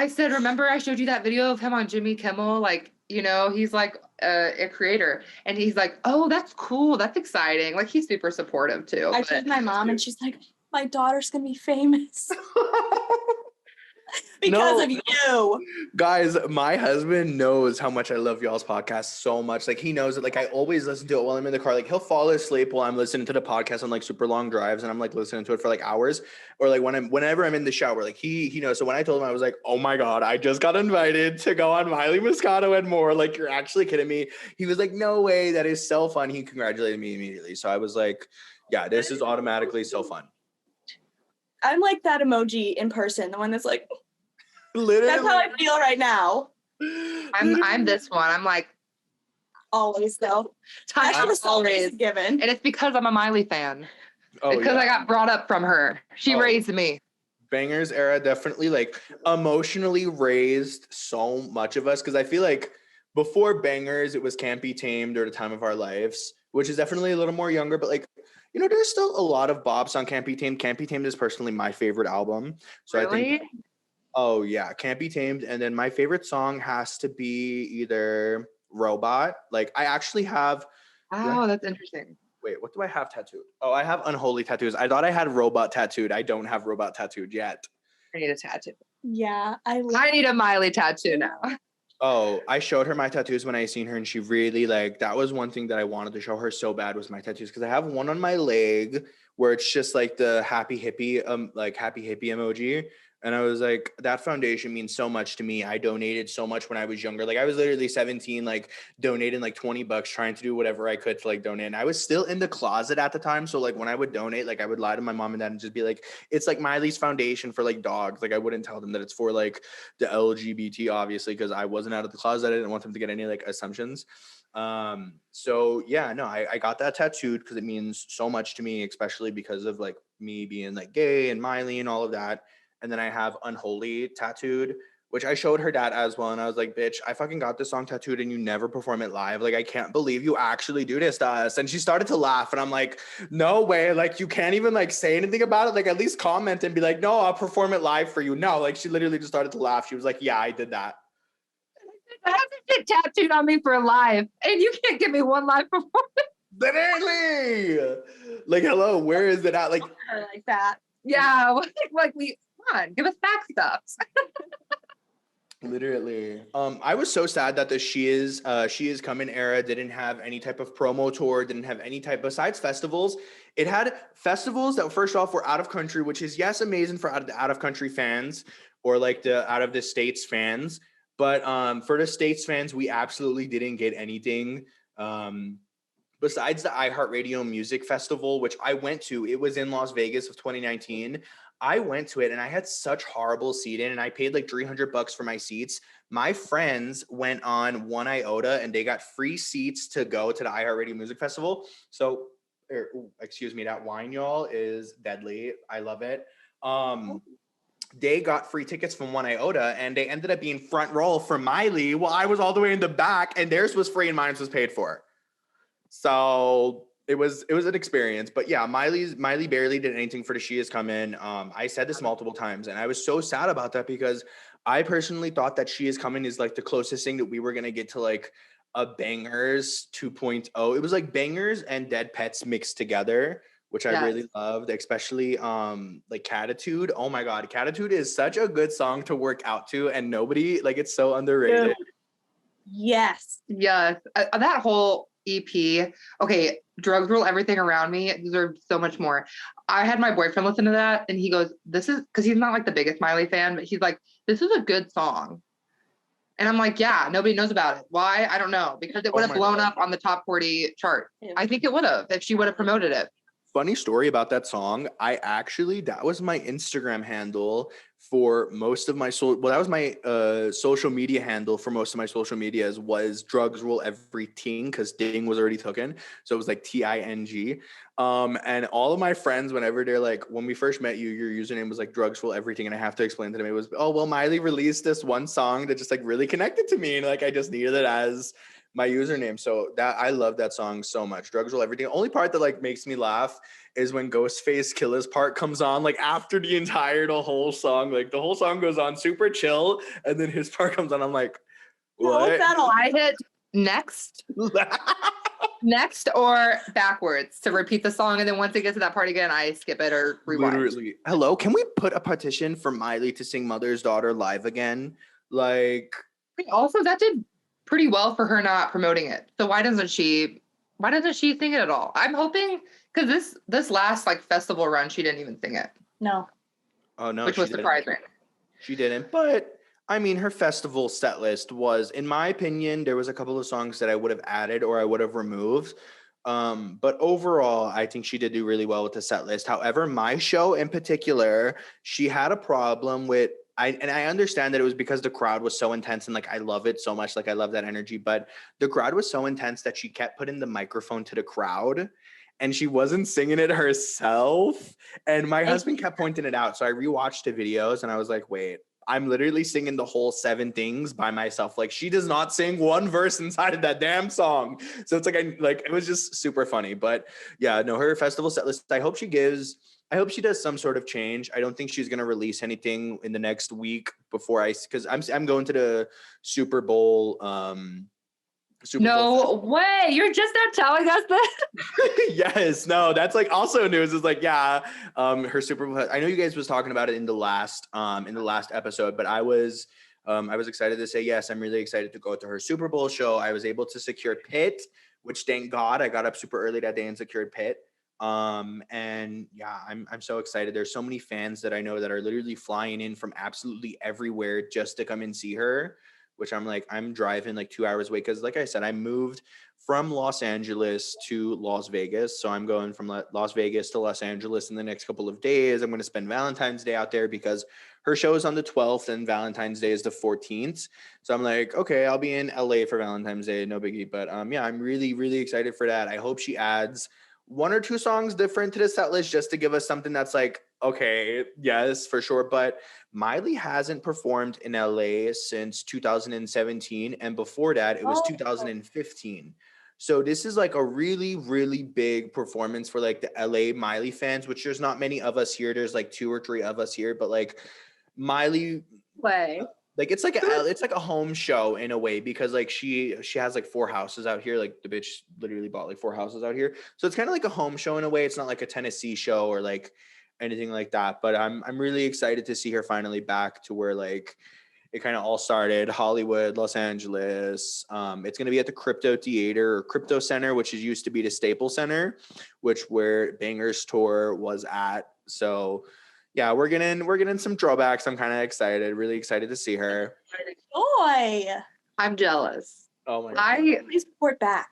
S3: said, remember I showed you that video of him on Jimmy Kimmel? Like, you know, he's like a creator. And he's like, oh, that's cool. That's exciting. Like, he's super supportive too.
S1: I told my mom and she's like, my daughter's going to be famous. Because of you.
S2: Guys, my husband knows how much I love y'all's podcast so much. Like, he knows it. Like, I always listen to it while I'm in the car. Like, he'll fall asleep while I'm listening to the podcast on like super long drives, and I'm like listening to it for like hours. Or like whenever I'm in the shower, like he knows. So when I told him, I was like, oh my God, I just got invited to go on Miley Moscato and more. Like, you're actually kidding me. He was like, no way, that is so fun. He congratulated me immediately. So I was like, yeah, this is automatically so fun.
S1: I'm like that emoji in person, the one that's like,
S2: literally.
S1: That's how I feel right now.
S3: I'm this one. I'm like,
S1: always though.
S3: I'm always
S1: given.
S3: And it's because I'm a Miley fan.
S2: Oh,
S3: because I got brought up from her. She raised me.
S2: Bangers era definitely like emotionally raised so much of us, because I feel like before Bangers it was Can't Be Tamed or The Time of Our Lives, which is definitely a little more younger, but like, you know, there's still a lot of bops on Can't Be Tamed. Can't Be Tamed is personally my favorite album. So
S3: really?
S2: I think, oh yeah, Can't Be Tamed. And then my favorite song has to be either Robot. Like, I actually have.
S3: Oh, that's interesting.
S2: Wait, what do I have tattooed? Oh, I have unholy tattoos. I thought I had robot tattooed. I don't have robot tattooed yet.
S3: I need a tattoo.
S1: Yeah,
S3: I need a Miley tattoo now.
S2: Oh, I showed her my tattoos when I seen her, and she really like that was one thing that I wanted to show her so bad was my tattoos, because I have one on my leg where it's just like the happy hippie emoji. And I was like, that foundation means so much to me. I donated so much when I was younger. Like I was literally 17, like donating like $20, trying to do whatever I could to like donate. And I was still in the closet at the time. So like when I would donate, like I would lie to my mom and dad and just be like, it's like Miley's foundation for like dogs. Like I wouldn't tell them that it's for like the LGBT, obviously, because I wasn't out of the closet. I didn't want them to get any like assumptions. So yeah, no, I got that tattooed because it means so much to me, especially because of like me being like gay and Miley and all of that. And then I have unholy tattooed, which I showed her dad as well. And I was like, bitch, I fucking got this song tattooed and you never perform it live. Like, I can't believe you actually do this to us. And she started to laugh. And I'm like, no way. Like, you can't even like say anything about it. Like, at least comment and be like, no, I'll perform it live for you. No, like she literally just started to laugh. She was like, yeah, I did that.
S3: I have to get tattooed on me for live. And you can't give me one live performance.
S2: Literally. Like, hello, where is it at? Like
S1: that.
S3: Yeah. Like come on, give us back stuff.
S2: Literally. I was so sad that the She Is Coming era didn't have any type of promo tour, didn't have any type, besides festivals. It had festivals that first off were out of country, which is yes, amazing for out of country fans or like the out of the States fans. But for the States fans, we absolutely didn't get anything. Besides the iHeartRadio Music Festival, which I went to, it was in Las Vegas of 2019. I went to it and I had such horrible seating and I paid like $300 for my seats. My friends went on One Iota and they got free seats to go to the iHeartRadio Music Festival. So, excuse me, that wine, y'all, is deadly. I love it. They got free tickets from One Iota and they ended up being front row for Miley while I was all the way in the back and theirs was free and mine was paid for. So it was an experience, but yeah, Miley barely did anything for the She Is Coming. I said this multiple times and I was so sad about that because I personally thought that She Is Coming is like the closest thing that we were going to get to like a Bangers 2.0. It was like Bangers and Dead Pets mixed together, which I really loved, especially like Catitude. Oh my God, Catitude is such a good song to work out to and nobody, like it's so underrated.
S1: Yes.
S3: Yes. That whole EP. Okay, Drugs Rule Everything Around Me deserved so much more. I had my boyfriend listen to that and he goes, this is, because he's not like the biggest Miley fan, but he's like, this is a good song. And I'm like, yeah, nobody knows about it. Why? I don't know. Because it would have blown up on the top 40 chart. Yeah. I think it would have if she would have promoted it.
S2: Funny story about that song. That was my Instagram handle for most of my that was my social media handle for most of my social medias was Drugs Rule Everything because Ding was already taken. So it was like TING. And all of my friends, whenever they're like, when we first met you, your username was like Drugs Rule Everything. And I have to explain to them, it was, oh, well, Miley released this one song that just like really connected to me. And like, I just needed it as my username. So that I love that song so much. Drugs Rule Everything. The only part that like makes me laugh is when Ghostface Killer's part comes on, like after the whole song, like the whole song goes on super chill. And then his part comes on. I'm like, what?
S3: I hit next or backwards to repeat the song. And then once it gets to that part again, I skip it or rewind.
S2: Literally. Hello, can we put a petition for Miley to sing Mother's Daughter live again? Like,
S3: also that did pretty well for her not promoting it. So why doesn't she sing it at all? I'm hoping because this last like festival run, she didn't even sing it.
S1: No.
S2: Oh no.
S3: Which was surprising.
S2: She didn't. But I mean, her festival set list was, in my opinion, there was a couple of songs that I would have added or I would have removed. But overall, I think she did do really well with the set list. However, my show in particular, she had a problem with. I understand that it was because the crowd was so intense and like I love it so much, like I love that energy, but the crowd was so intense that she kept putting the microphone to the crowd and she wasn't singing it herself. And my husband kept pointing it out. So I rewatched the videos and I was like, wait, I'm literally singing the whole 7 things by myself. Like she does not sing one verse inside of that damn song. So it's like it was just super funny. But yeah, no, her festival set list, I hope she does some sort of change. I don't think she's going to release anything in the next week because I'm going to the Super Bowl Super Bowl.
S3: No way. You're just now telling us this?
S2: Yes, no, that's like also news. Is like, yeah, her Super Bowl. I know you guys was talking about it in the last episode, but I was excited to say yes. I'm really excited to go to her Super Bowl show. I was able to secure Pitt, which thank God I got up super early that day and secured Pitt. And yeah, I'm so excited. There's so many fans that I know that are literally flying in from absolutely everywhere just to come and see her, which I'm driving like 2 hours away. Cause like I said, I moved from Los Angeles to Las Vegas. So I'm going from Las Vegas to Los Angeles in the next couple of days. I'm going to spend Valentine's Day out there because her show is on the 12th and Valentine's Day is the 14th. So I'm like, okay, I'll be in LA for Valentine's Day. No biggie. But yeah, I'm really, really excited for that. I hope she adds 1 or 2 songs different to the set list just to give us something that's like, okay, yes, for sure. But Miley hasn't performed in LA since 2017. And before that, it was 2015. So this is like a really, really big performance for like the LA Miley fans, which there's not many of us here. There's like 2 or 3 of us here, but like Miley, like it's like a home show in a way because like she has like 4 houses out here. Like the bitch literally bought like 4 houses out here. So it's kind of like a home show in a way. It's not like a Tennessee show or like anything like that. But I'm really excited to see her finally back to where like it kind of all started, Hollywood, Los Angeles. It's going to be at the Crypto Theater or Crypto Center, which is used to be the Staples Center, where Banger's tour was at. So yeah, we're getting some throwbacks. I'm kind of excited, really excited to see her.
S1: Joy.
S3: I'm jealous.
S2: Oh my God.
S1: Please report back.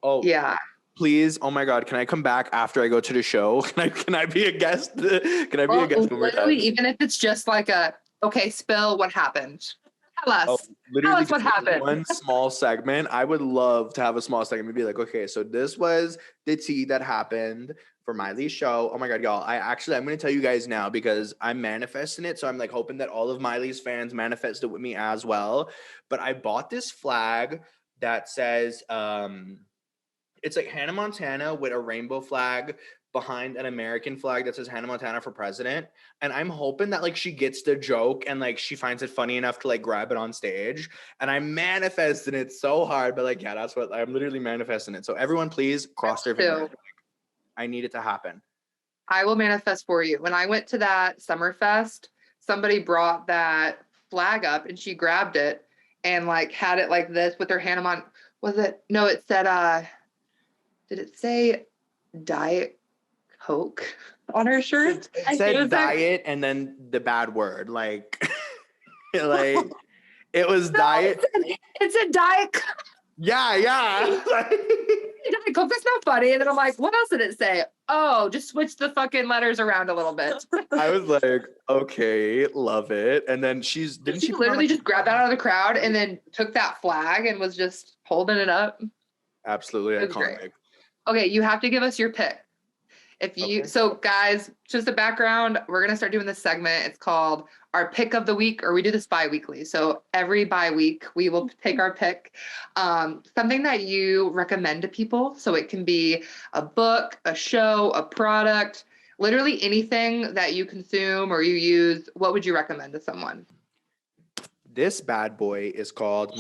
S2: Oh
S3: Yeah.
S2: Please, oh my God, can I come back after I go to the show? Can I be a guest? Can I be a guest?
S3: Literally, even if it's just like okay, spill what happened. Tell us. Tell us what happened.
S2: One small segment. I would love to have a small segment. Be like, okay, so this was the tea that happened for Miley's show. Oh my God, y'all. I'm going to tell you guys now because I'm manifesting it. So I'm like hoping that all of Miley's fans manifest it with me as well. But I bought this flag that says, it's like Hannah Montana with a rainbow flag behind an American flag that says Hannah Montana for president. And I'm hoping that like she gets the joke and like she finds it funny enough to like grab it on stage. And I'm manifesting it so hard, but like, yeah, that's what I'm literally manifesting it. So everyone please cross their fingers. I need it to happen.
S3: I will manifest for you. When I went to that Summerfest, somebody brought that flag up and she grabbed it and like had it like this with her hand on. No, it said, did it say Diet Coke on her shirt?
S2: It said diet and then the bad word. Like, like it was diet.
S3: It said Diet Coke.
S2: Yeah.
S3: Diet Coke, that's not funny. And then I'm like, what else did it say? Oh, just switch the fucking letters around a little bit.
S2: I was like, okay, love it. And then she
S3: literally just grabbed that out of the crowd and then took that flag and was just holding it up.
S2: Absolutely iconic.
S3: Okay, you have to give us your pick. So guys, just a background, we're going to start doing this segment. It's called our pick of the week, or we do this bi-weekly. So every bi-week we will take our pick, something that you recommend to people. So it can be a book, a show, a product, literally anything that you consume or you use. What would you recommend to someone?
S2: This bad boy is called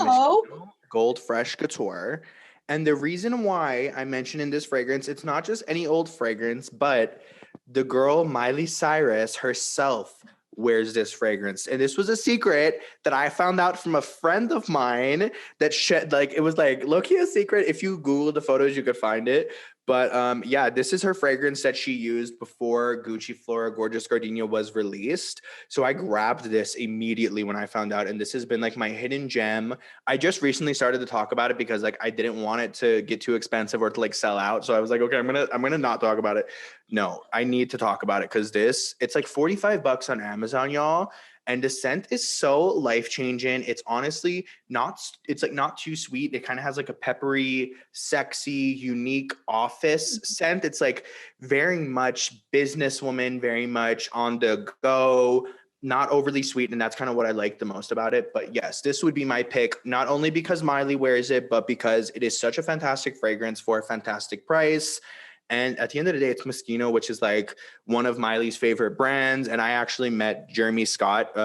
S2: Gold Fresh Couture. And the reason why I'm mentioning this fragrance, it's not just any old fragrance, but the girl Miley Cyrus herself wears this fragrance. And this was a secret that I found out from a friend of mine that it was like low-key a secret. If you Google the photos, you could find it. But yeah, this is her fragrance that she used before Gucci Flora Gorgeous Gardenia was released. So I grabbed this immediately when I found out, and this has been like my hidden gem. I just recently started to talk about it because like I didn't want it to get too expensive or to like sell out. So I was like, okay, I'm gonna not talk about it. No, I need to talk about it because it's like $45 on Amazon, y'all. And the scent is so life-changing. It's honestly not too sweet. It kind of has like a peppery, sexy, unique office scent. It's like very much businesswoman, very much on the go, not overly sweet. And that's kind of what I like the most about it. But yes, this would be my pick, not only because Miley wears it, but because it is such a fantastic fragrance for a fantastic price. And at the end of the day, it's Moschino, which is like one of Miley's favorite brands. And I actually met Jeremy Scott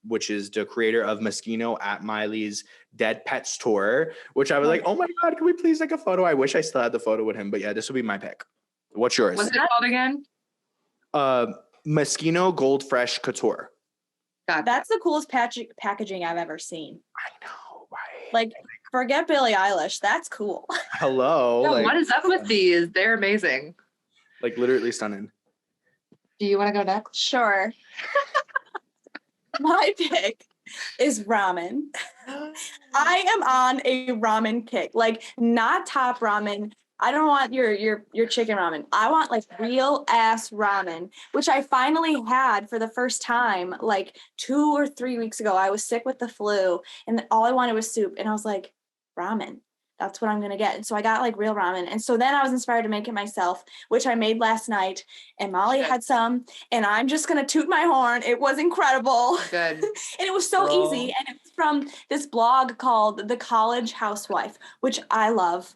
S2: which is the creator of Moschino at Miley's Dead Pets tour, which I was like, oh my God, can we please take a photo? I wish I still had the photo with him, but yeah, this will be my pick. What's yours?
S3: What's it called again?
S2: Moschino Gold Fresh Couture.
S3: Gotcha.
S1: That's the coolest packaging I've ever seen.
S2: I know, right?
S1: Like, forget Billie Eilish. That's cool.
S2: Hello.
S3: Yo,
S2: like,
S3: what is up with these? They're amazing.
S2: like literally stunning.
S3: Do you want to go next?
S1: Sure. My pick is ramen. I am on a ramen kick. Like, not top ramen. I don't want your chicken ramen. I want like real ass ramen, which I finally had for the first time like 2 or 3 weeks ago. I was sick with the flu and all I wanted was soup. And I was like, ramen. That's what I'm going to get. And so I got like real ramen. And so then I was inspired to make it myself, which I made last night. And Molly had some. And I'm just going to toot my horn. It was incredible.
S3: Good.
S1: And it was so easy. And it was from this blog called The College Housewife, which I love.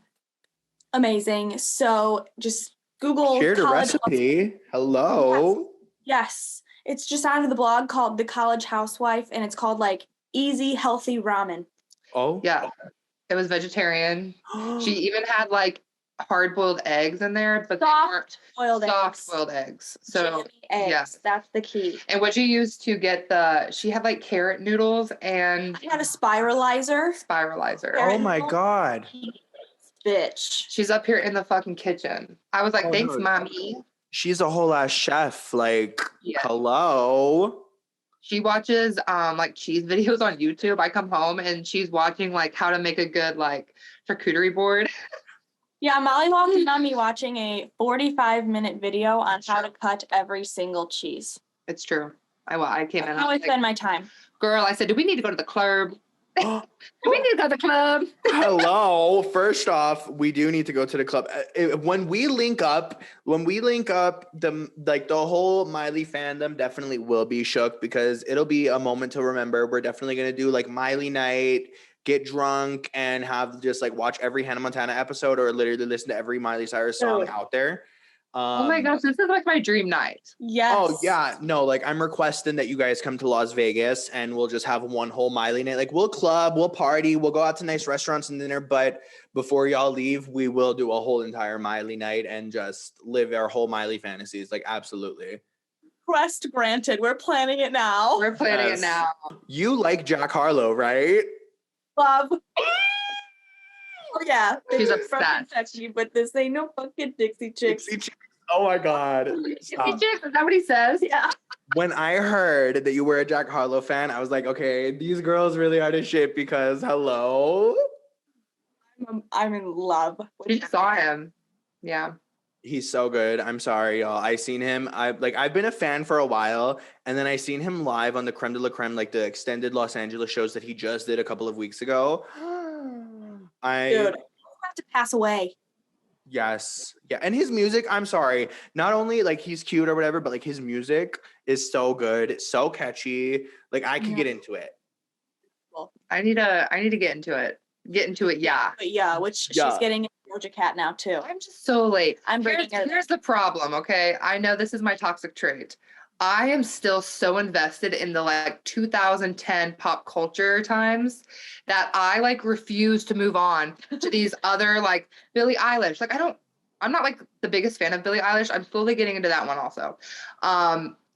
S1: Amazing. So just Google
S2: Shared a
S1: college
S2: recipe. Hello.
S1: Yes. It's just out of the blog called The College Housewife. And it's called like Easy Healthy Ramen.
S2: Oh.
S3: Yeah. It was vegetarian. She even had like hard-boiled eggs in there, but soft-boiled eggs. So
S1: eggs.
S3: Yeah.
S1: That's the key.
S3: And what you used to get she had like carrot noodles and
S1: I had a spiralizer.
S2: Oh my God.
S1: Bitch.
S3: She's up here in the fucking kitchen. I was like, thanks, mommy.
S2: She's a whole ass chef. Like,
S3: Yeah.
S2: hello.
S3: She watches like cheese videos on YouTube. I come home and she's watching like how to make a good like charcuterie board.
S1: Yeah, Molly walked in on me watching a 45-minute video on how to cut every single cheese.
S3: It's true. I came in.
S1: That's how I spend my time.
S3: Girl, I said, do we need to go to the club? Do we need to go to the club?
S2: Hello. First off, we do need to go to the club. When we link up, the whole Miley fandom definitely will be shook because it'll be a moment to remember. We're definitely gonna do like Miley night, get drunk, and have just like watch every Hannah Montana episode or literally listen to every Miley Cyrus song out there.
S3: Oh my gosh, this is like my dream night.
S1: Yes.
S2: Oh yeah, no, like I'm requesting that you guys come to Las Vegas and we'll just have one whole Miley night. Like we'll club, we'll party, we'll go out to nice restaurants and dinner, but before y'all leave, we will do a whole entire Miley night and just live our whole Miley fantasies. Like absolutely.
S1: Request granted. We're planning it now.
S3: We're planning it now.
S2: You like Jack Harlow, right?
S1: Love. Oh yeah.
S3: She's obsessed.
S1: Sexy, but this ain't no fucking Dixie Chicks.
S2: Dixie Chicks. Oh my God.
S3: Dixie Chicks, is that what he says?
S1: Yeah.
S2: When I heard that you were a Jack Harlow fan, I was like, okay, these girls really are the shit because hello.
S1: I'm in love.
S3: We saw him. Yeah.
S2: He's so good. I'm sorry, y'all. I seen him. I've been a fan for a while, and then I seen him live on the Creme de la Creme, like the extended Los Angeles shows that he just did a couple of weeks ago.
S1: Dude, I have to pass away.
S2: Yes. Yeah. And his music, I'm sorry. Not only like he's cute or whatever, but like his music is so good. It's so catchy. Like I could get into it.
S3: I need to get into it. Yeah.
S1: But yeah, which she's getting Doja Cat now too.
S3: I'm just so late. Here's the problem, okay? I know this is my toxic trait. I am still so invested in the like 2010 pop culture times that I like refuse to move on to these other like Billie Eilish. Like I'm not like the biggest fan of Billie Eilish. I'm slowly getting into that one also.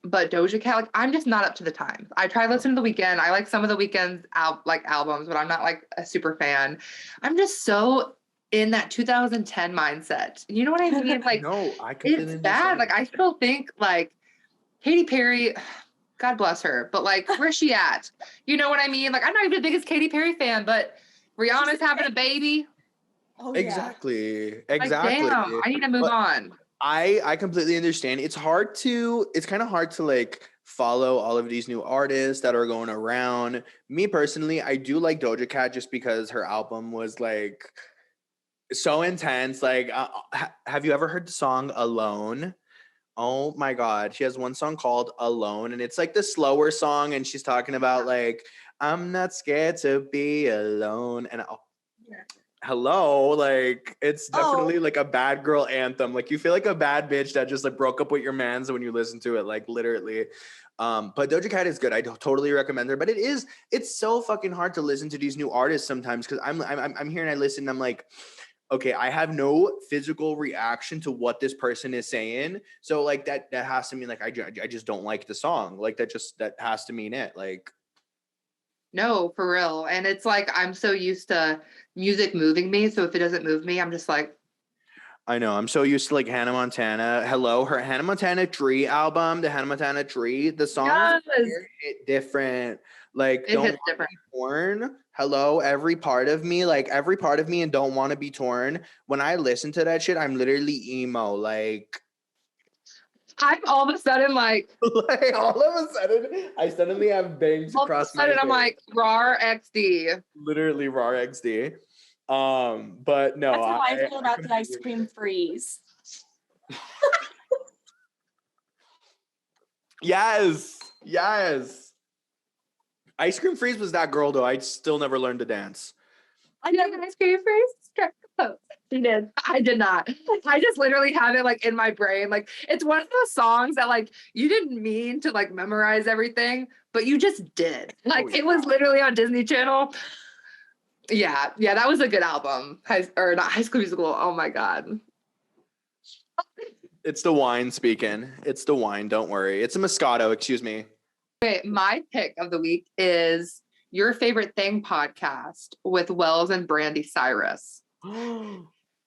S3: But Doja Cat, like I'm just not up to the time. I try listening to The Weeknd. I like some of The Weeknd's albums, but I'm not like a super fan. I'm just so in that 2010 mindset. You know what I mean? Like
S2: no,
S3: it's bad. Like I still think like Katy Perry, God bless her, but like where's she at? You know what I mean? Like I'm not even the biggest Katy Perry fan, but Rihanna's having a baby.
S1: Oh, yeah.
S2: Exactly.
S3: Like, damn, I need to move on.
S2: I completely understand. It's kind of hard to like follow all of these new artists that are going around. Me personally, I do like Doja Cat just because her album was like so intense. Like, have you ever heard the song Alone? Oh my God. She has one song called Alone, and it's like the slower song, and she's talking about like, I'm not scared to be alone. And hello, like it's
S1: Oh.
S2: definitely like a bad girl anthem. Like you feel like a bad bitch that just like broke up with your mans when you listen to it, like literally. But Doja Cat is good. I totally recommend her. But it's so fucking hard to listen to these new artists sometimes because I'm here and I listen and I'm like, okay, I have no physical reaction to what this person is saying. So like that has to mean like I just don't like the song. Like that has to mean it. Like
S3: No, for real. And it's like I'm so used to music moving me. So if it doesn't move me, I'm just like,
S2: I know. I'm so used to like Hannah Montana. Hello, her Hannah Montana Tree album, the Hannah Montana Tree. The songs
S3: yes,
S2: hit different. Like
S3: it
S2: Don't
S3: hits
S2: Want to
S3: different.
S2: Be Torn. Hello, every part of me, like every part of me, and Don't Want to Be Torn. When I listen to that shit, I'm literally emo. Like,
S3: I'm all of a sudden like,
S2: like all of a sudden, I suddenly have bangs
S3: all of a
S2: across my
S3: sudden I'm
S2: face.
S3: like, RAR XD.
S2: Literally raw XD. But no,
S1: That's how I feel about the
S2: completely
S1: ice cream freeze.
S2: Yes. Ice Cream Freeze was that girl though. I still never learned to dance.
S3: I did an ice cream freeze. She did. I did not. I just literally have it like in my brain. Like it's one of those songs that like you didn't mean to like memorize everything, but you just did. Like it was literally on Disney Channel. Yeah, that was a good album. Or not High School Musical. Oh my god.
S2: It's the wine speaking. It's the wine. Don't worry. It's a Moscato. Excuse me.
S3: Okay, my pick of the week is Your Favorite Thing podcast with Wells and Brandy Cyrus.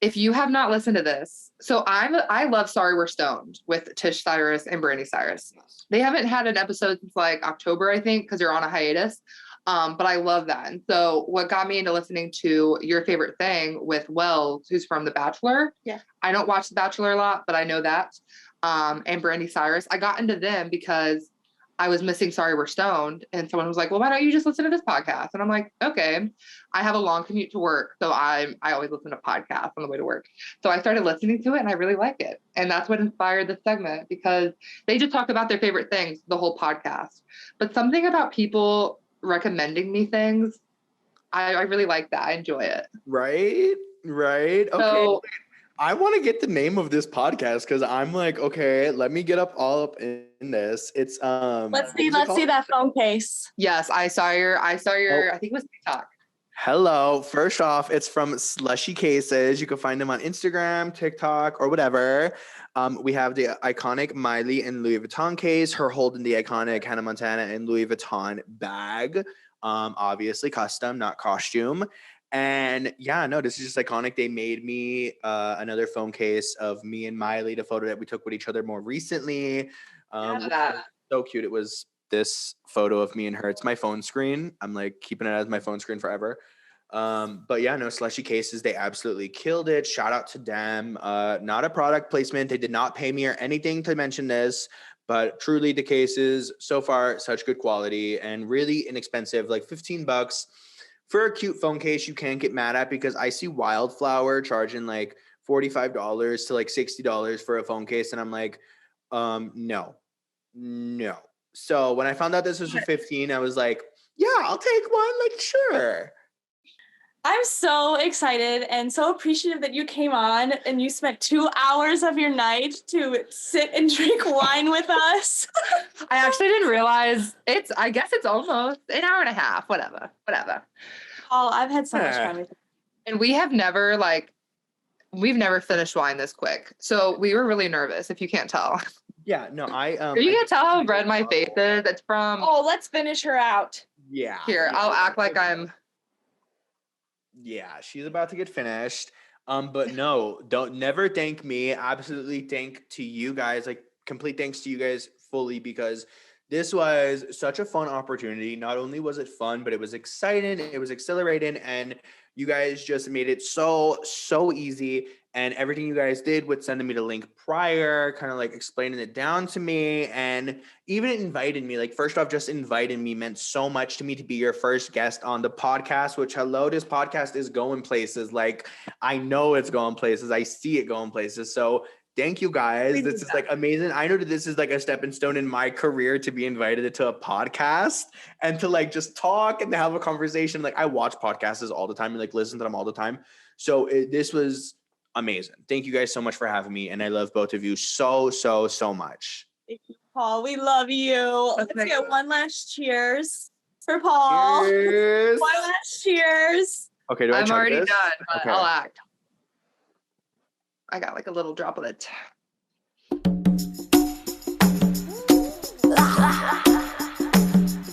S3: If you have not listened to this, so I love Sorry We're Stoned with Tish Cyrus and Brandy Cyrus. They haven't had an episode since like October, I think, because they're on a hiatus. But I love that. And so what got me into listening to Your Favorite Thing with Wells, who's from The Bachelor.
S1: Yeah.
S3: I don't watch The Bachelor a lot, but I know that. And Brandy Cyrus. I got into them because I was missing Sorry We're Stoned. And someone was like, well, why don't you just listen to this podcast? And I'm like, okay. I have a long commute to work. So I always listen to podcasts on the way to work. So I started listening to it and I really like it. And that's what inspired this segment because they just talk about their favorite things, the whole podcast. But something about people recommending me things, I really like that. I enjoy it.
S2: Right. Okay.
S3: So,
S2: I want to get the name of this podcast because I'm like, okay, let me get all up in this. It's
S1: Let's see that phone case.
S3: yes, I saw your I think it was TikTok.
S2: Hello. First off, it's from Slushy Cases. You can find them on Instagram, TikTok, or whatever. We have the iconic Miley and Louis Vuitton case, her holding the iconic Hannah Montana and Louis Vuitton bag. Obviously custom, not costume. And yeah, no, this is just iconic. They made me another phone case of me and Miley, the photo that we took with each other more recently. So cute. It was this photo of me and her. It's my phone screen. I'm like keeping it as my phone screen forever. But yeah, no, Slushy Cases, they absolutely killed it. Shout out to them. Not a product placement. They did not pay me or anything to mention this, but truly the cases so far, such good quality and really inexpensive, like $15 for a cute phone case. You can't get mad at because I see Wildflower charging like $45 to like $60 for a phone case. And I'm like, no. So when I found out this was for 15, I was like, yeah, I'll take one. Like, sure.
S1: I'm so excited and so appreciative that you came on and you spent 2 hours of your night to sit and drink wine with us.
S3: I actually didn't realize I guess it's almost an hour and a half, whatever.
S1: Oh, I've had so much fun with you.
S3: And we've never finished wine this quick. So we were really nervous, if you can't tell.
S2: Yeah, no,
S3: You can't tell how red my face is. It's from
S1: Oh, let's finish her out.
S2: Yeah.
S3: Here, I'll act like I'm
S2: Yeah, she's about to get finished. But no, don't never thank me. Absolutely thank to you guys, like complete thanks to you guys fully because this was such a fun opportunity. Not only was it fun, but it was exciting, it was exhilarating, and you guys just made it so easy. And everything you guys did with sending me the link prior, kind of like explaining it down to me, and even inviting me. Like, first off, just inviting me meant so much to me to be your first guest on the podcast, which, hello, this podcast is going places. Like, I know it's going places. I see it going places. So thank you guys.
S1: We
S2: This
S1: need
S2: is
S1: that.
S2: like amazing. I know that this is like a stepping stone in my career to be invited to a podcast and to like just talk and to have a conversation. Like I watch podcasts all the time and like listen to them all the time. So this was amazing. Thank you guys so much for having me. And I love both of you so much.
S1: Thank you, Paul. We love you. Let's
S3: Okay.
S1: get one last cheers for Paul.
S2: Cheers.
S1: One last cheers.
S2: Okay, do I
S3: I'm
S2: chug
S3: already
S2: this?
S3: done, but
S2: Okay.
S3: I'll act. I got like a little drop of it.